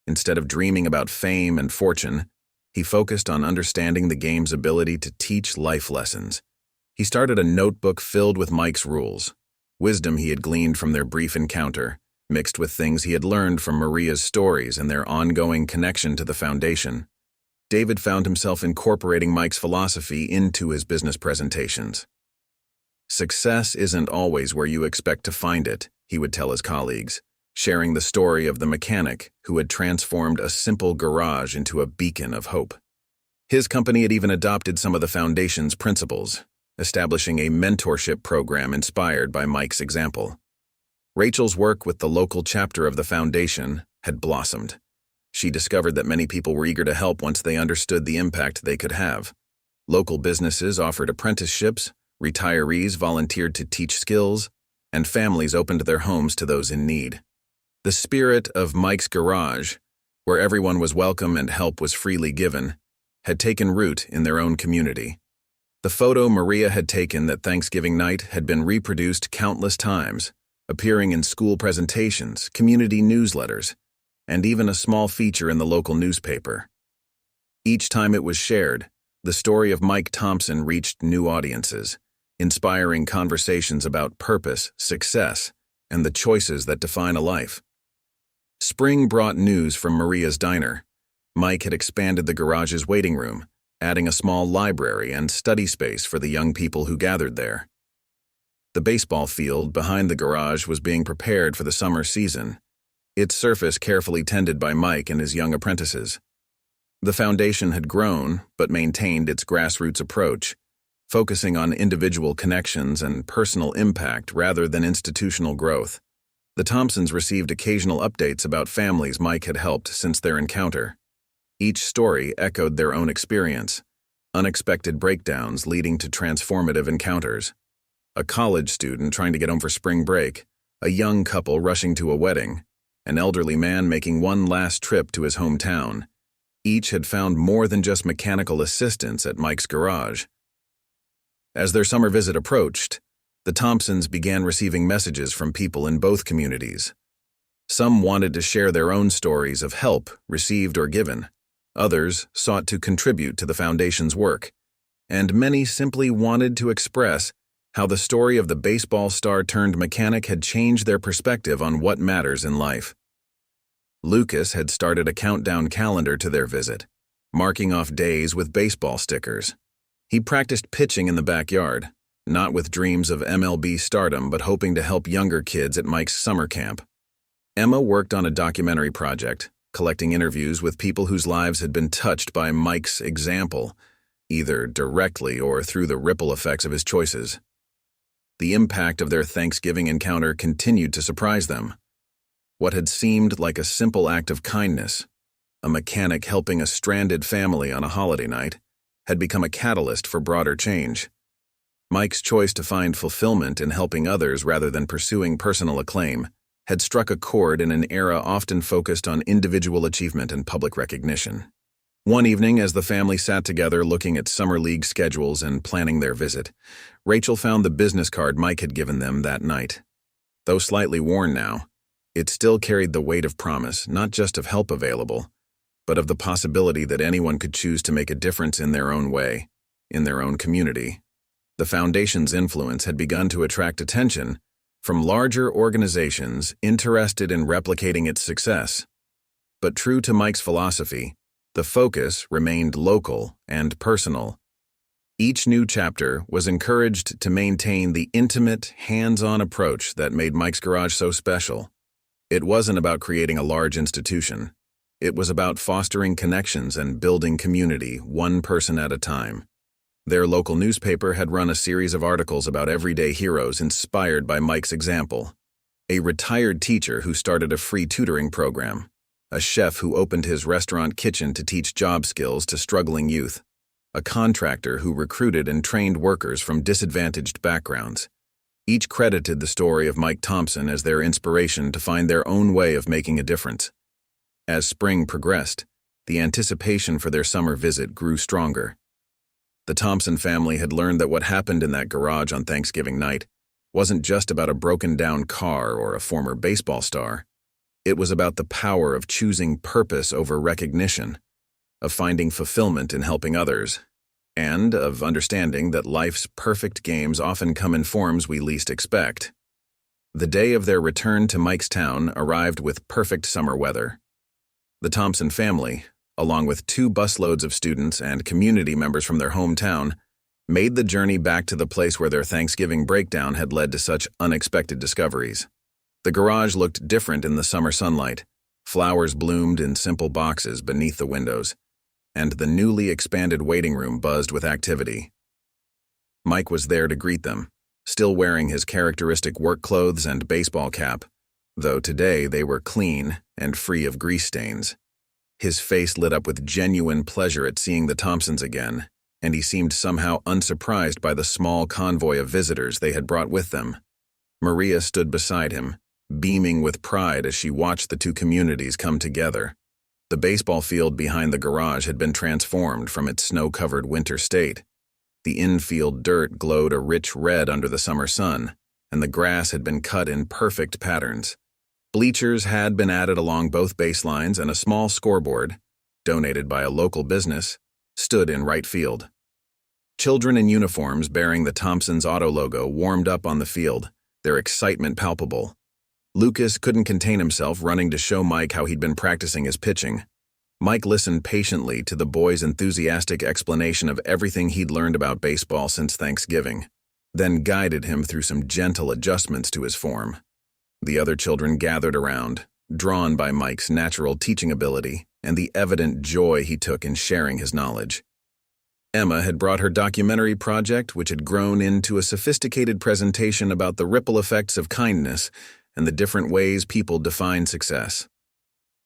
Speaker 1: Instead of dreaming about fame and fortune, he focused on understanding the game's ability to teach life lessons. He started a notebook filled with Mike's rules, wisdom he had gleaned from their brief encounter, mixed with things he had learned from Maria's stories and their ongoing connection to the foundation. David found himself incorporating Mike's philosophy into his business presentations. Success isn't always where you expect to find it, he would tell his colleagues, sharing the story of the mechanic who had transformed a simple garage into a beacon of hope. His company had even adopted some of the foundation's principles, establishing a mentorship program inspired by Mike's example. Rachel's work with the local chapter of the foundation had blossomed. She discovered that many people were eager to help once they understood the impact they could have. Local businesses offered apprenticeships, retirees volunteered to teach skills, and families opened their homes to those in need. The spirit of Mike's Garage, where everyone was welcome and help was freely given, had taken root in their own community. The photo Maria had taken that Thanksgiving night had been reproduced countless times, appearing in school presentations, community newsletters, and even a small feature in the local newspaper. Each time it was shared, the story of Mike Thompson reached new audiences, inspiring conversations about purpose, success, and the choices that define a life. Spring brought news from Maria's diner. Mike had expanded the garage's waiting room, adding a small library and study space for the young people who gathered there. The baseball field behind the garage was being prepared for the summer season, its surface carefully tended by Mike and his young apprentices. The foundation had grown, but maintained its grassroots approach, focusing on individual connections and personal impact rather than institutional growth. The Thompsons received occasional updates about families Mike had helped since their encounter. Each story echoed their own experience, unexpected breakdowns leading to transformative encounters. A college student trying to get home for spring break, a young couple rushing to a wedding, an elderly man making one last trip to his hometown. Each had found more than just mechanical assistance at Mike's Garage. As their summer visit approached, the Thompsons began receiving messages from people in both communities. Some wanted to share their own stories of help received or given. Others sought to contribute to the foundation's work. And many simply wanted to express how the story of the baseball star-turned-mechanic had changed their perspective on what matters in life. Lucas had started a countdown calendar to their visit, marking off days with baseball stickers. He practiced pitching in the backyard, not with dreams of MLB stardom but hoping to help younger kids at Mike's summer camp. Emma worked on a documentary project, collecting interviews with people whose lives had been touched by Mike's example, either directly or through the ripple effects of his choices. The impact of their Thanksgiving encounter continued to surprise them. What had seemed like a simple act of kindness, a mechanic helping a stranded family on a holiday night, had become a catalyst for broader change. Mike's choice to find fulfillment in helping others rather than pursuing personal acclaim had struck a chord in an era often focused on individual achievement and public recognition. One evening, as the family sat together looking at summer league schedules and planning their visit, Rachel found the business card Mike had given them that night. Though slightly worn now, it still carried the weight of promise, not just of help available, but of the possibility that anyone could choose to make a difference in their own way, in their own community. The foundation's influence had begun to attract attention from larger organizations interested in replicating its success. But true to Mike's philosophy, the focus remained local and personal. Each new chapter was encouraged to maintain the intimate, hands-on approach that made Mike's Garage so special. It wasn't about creating a large institution. It was about fostering connections and building community, one person at a time. Their local newspaper had run a series of articles about everyday heroes inspired by Mike's example. A retired teacher who started a free tutoring program, a chef who opened his restaurant kitchen to teach job skills to struggling youth, a contractor who recruited and trained workers from disadvantaged backgrounds. Each credited the story of Mike Thompson as their inspiration to find their own way of making a difference. As spring progressed, the anticipation for their summer visit grew stronger. The Thompson family had learned that what happened in that garage on Thanksgiving night wasn't just about a broken-down car or a former baseball star. It was about the power of choosing purpose over recognition, of finding fulfillment in helping others, and of understanding that life's perfect games often come in forms we least expect. The day of their return to Mike's town arrived with perfect summer weather. The Thompson family, along with 2 busloads of students and community members from their hometown, made the journey back to the place where their Thanksgiving breakdown had led to such unexpected discoveries. The garage looked different in the summer sunlight. Flowers bloomed in simple boxes beneath the windows, and the newly expanded waiting room buzzed with activity. Mike was there to greet them, still wearing his characteristic work clothes and baseball cap, though today they were clean and free of grease stains. His face lit up with genuine pleasure at seeing the Thompsons again, and he seemed somehow unsurprised by the small convoy of visitors they had brought with them. Maria stood beside him, beaming with pride as she watched the two communities come together. The baseball field behind the garage had been transformed from its snow-covered winter state. The infield dirt glowed a rich red under the summer sun, and the grass had been cut in perfect patterns. Bleachers had been added along both baselines, and a small scoreboard, donated by a local business, stood in right field. Children in uniforms bearing the Thompson's auto logo warmed up on the field, their excitement palpable. Lucas couldn't contain himself, running to show Mike how he'd been practicing his pitching. Mike listened patiently to the boy's enthusiastic explanation of everything he'd learned about baseball since Thanksgiving, then guided him through some gentle adjustments to his form. The other children gathered around, drawn by Mike's natural teaching ability and the evident joy he took in sharing his knowledge. Emma had brought her documentary project, which had grown into a sophisticated presentation about the ripple effects of kindness and the different ways people define success.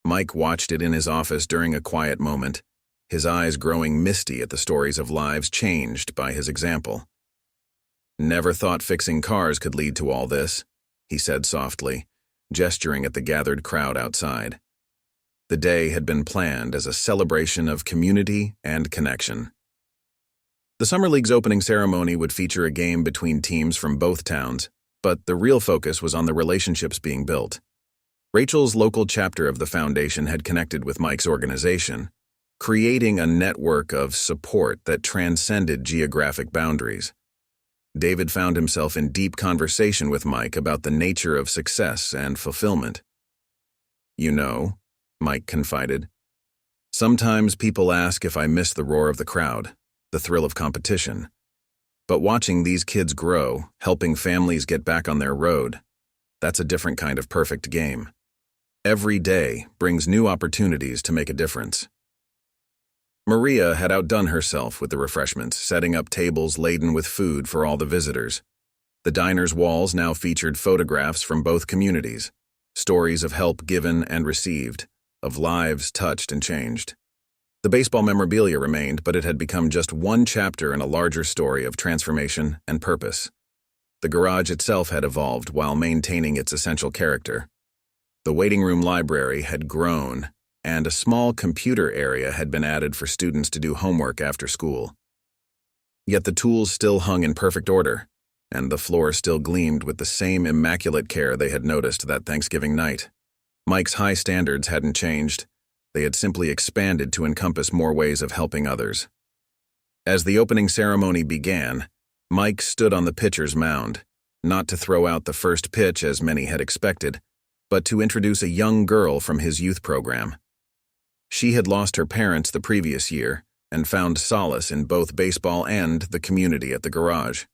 Speaker 1: Mike watched it in his office during a quiet moment, his eyes growing misty at the stories of lives changed by his example. "Never thought fixing cars could lead to all this," he said softly, gesturing at the gathered crowd outside. The day had been planned as a celebration of community and connection. The Summer League's opening ceremony would feature a game between teams from both towns, but the real focus was on the relationships being built. Rachel's local chapter of the foundation had connected with Mike's organization, creating a network of support that transcended geographic boundaries. David found himself in deep conversation with Mike about the nature of success and fulfillment. "You know," Mike confided, "sometimes people ask if I miss the roar of the crowd, the thrill of competition. But watching these kids grow, helping families get back on their road, that's a different kind of perfect game. Every day brings new opportunities to make a difference." Maria had outdone herself with the refreshments, setting up tables laden with food for all the visitors. The diner's walls now featured photographs from both communities, stories of help given and received, of lives touched and changed. The baseball memorabilia remained, but it had become just one chapter in a larger story of transformation and purpose. The garage itself had evolved while maintaining its essential character. The waiting room library had grown, and a small computer area had been added for students to do homework after school. Yet the tools still hung in perfect order, and the floor still gleamed with the same immaculate care they had noticed that Thanksgiving night. Mike's high standards hadn't changed. They had simply expanded to encompass more ways of helping others. As the opening ceremony began, Mike stood on the pitcher's mound, not to throw out the first pitch as many had expected, but to introduce a young girl from his youth program. She had lost her parents the previous year and found solace in both baseball and the community at the garage.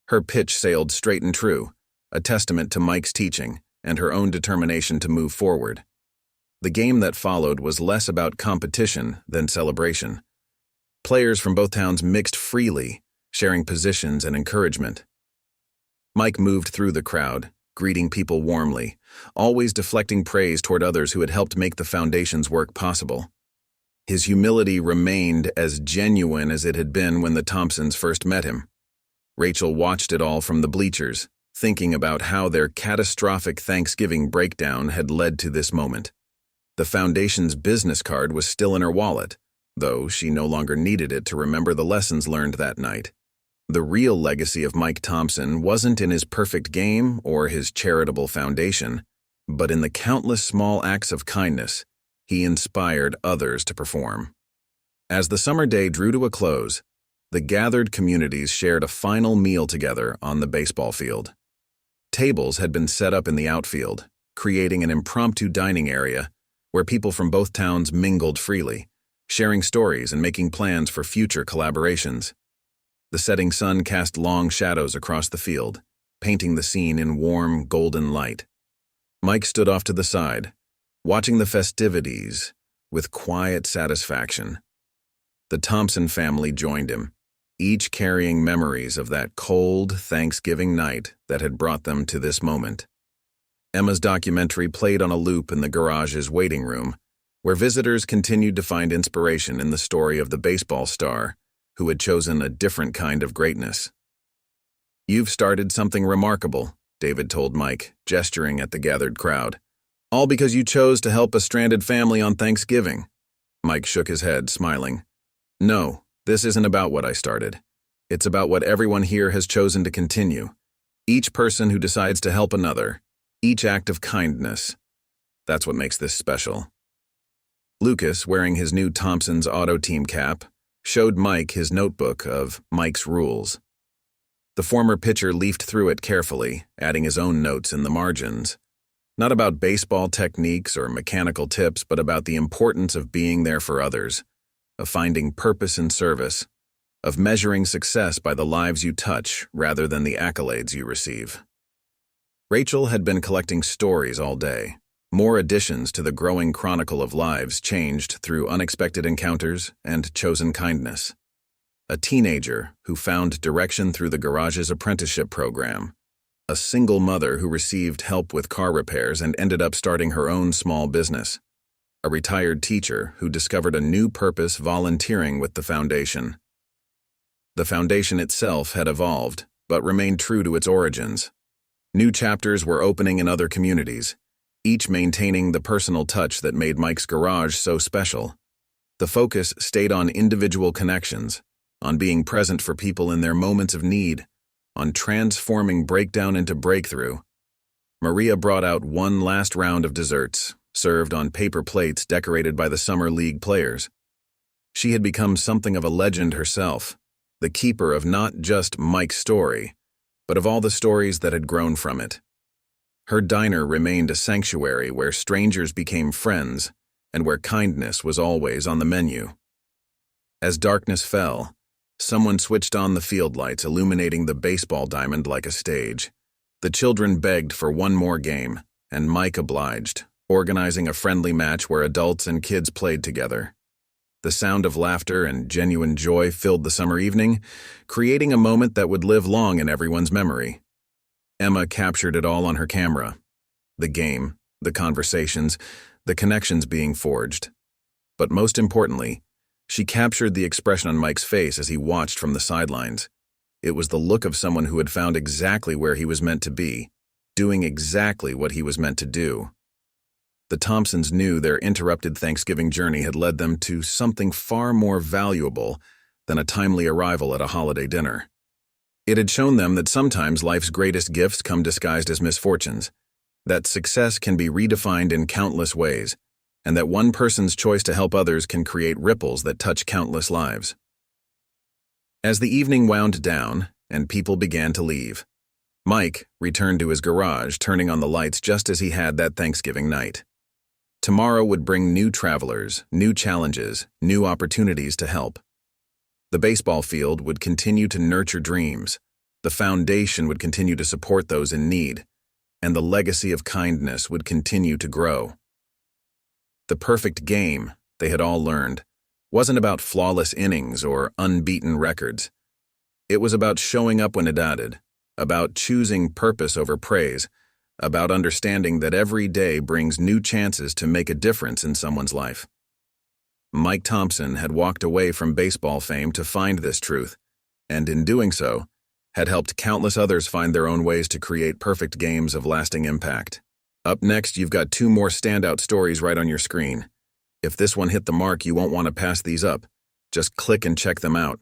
Speaker 1: Her pitch sailed straight and true, a testament to Mike's teaching and her own determination to move forward. The game that followed was less about competition than celebration. Players from both towns mixed freely, sharing positions and encouragement. Mike moved through the crowd, greeting people warmly, always deflecting praise toward others who had helped make the foundation's work possible. His humility remained as genuine as it had been when the Thompsons first met him. Rachel watched it all from the bleachers, thinking about how their catastrophic Thanksgiving breakdown had led to this moment. The foundation's business card was still in her wallet, though she no longer needed it to remember the lessons learned that night. The real legacy of Mike Thompson wasn't in his perfect game or his charitable foundation, but in the countless small acts of kindness he inspired others to perform. As the summer day drew to a close, the gathered communities shared a final meal together on the baseball field. Tables had been set up in the outfield, creating an impromptu dining area where people from both towns mingled freely, sharing stories and making plans for future collaborations. The setting sun cast long shadows across the field, painting the scene in warm, golden light. Mike stood off to the side, watching the festivities with quiet satisfaction. The Thompson family joined him, each carrying memories of that cold Thanksgiving night that had brought them to this moment. Emma's documentary played on a loop in the garage's waiting room, where visitors continued to find inspiration in the story of the baseball star who had chosen a different kind of greatness. "You've started something remarkable," David told Mike, gesturing at the gathered crowd. "All because you chose to help a stranded family on Thanksgiving." Mike shook his head, smiling. "No, this isn't about what I started. It's about what everyone here has chosen to continue. Each person who decides to help another, each act of kindness. That's what makes this special." Lucas, wearing his new Thompson's auto team cap, showed Mike his notebook of Mike's rules. The former pitcher leafed through it carefully, adding his own notes in the margins. Not about baseball techniques or mechanical tips, but about the importance of being there for others, of finding purpose in service, of measuring success by the lives you touch rather than the accolades you receive. Rachel had been collecting stories all day, more additions to the growing chronicle of lives changed through unexpected encounters and chosen kindness. A teenager who found direction through the garage's apprenticeship program. A single mother who received help with car repairs and ended up starting her own small business. A retired teacher who discovered a new purpose volunteering with the foundation. The foundation itself had evolved, but remained true to its origins. New chapters were opening in other communities, each maintaining the personal touch that made Mike's garage so special. The focus stayed on individual connections, on being present for people in their moments of need, on transforming breakdown into breakthrough. Maria brought out one last round of desserts, served on paper plates decorated by the Summer League players. She had become something of a legend herself, the keeper of not just Mike's story, but of all the stories that had grown from it. Her diner remained a sanctuary where strangers became friends and where kindness was always on the menu. As darkness fell, someone switched on the field lights, illuminating the baseball diamond like a stage. The children begged for one more game, and Mike obliged, organizing a friendly match where adults and kids played together. The sound of laughter and genuine joy filled the summer evening, creating a moment that would live long in everyone's memory. Emma captured it all on her camera. The game, the conversations, the connections being forged. But most importantly, she captured the expression on Mike's face as he watched from the sidelines. It was the look of someone who had found exactly where he was meant to be, doing exactly what he was meant to do. The Thompsons knew their interrupted Thanksgiving journey had led them to something far more valuable than a timely arrival at a holiday dinner. It had shown them that sometimes life's greatest gifts come disguised as misfortunes, that success can be redefined in countless ways, and that one person's choice to help others can create ripples that touch countless lives. As the evening wound down and people began to leave, Mike returned to his garage, turning on the lights just as he had that Thanksgiving night. Tomorrow would bring new travelers, new challenges, new opportunities to help. The baseball field would continue to nurture dreams, the foundation would continue to support those in need, and the legacy of kindness would continue to grow. The perfect game, they had all learned, wasn't about flawless innings or unbeaten records. It was about showing up when it added, about choosing purpose over praise, about understanding that every day brings new chances to make a difference in someone's life. Mike Thompson had walked away from baseball fame to find this truth, and in doing so, had helped countless others find their own ways to create perfect games of lasting impact. Up next, you've got two more standout stories right on your screen. If this one hit the mark, you won't want to pass these up. Just click and check them out.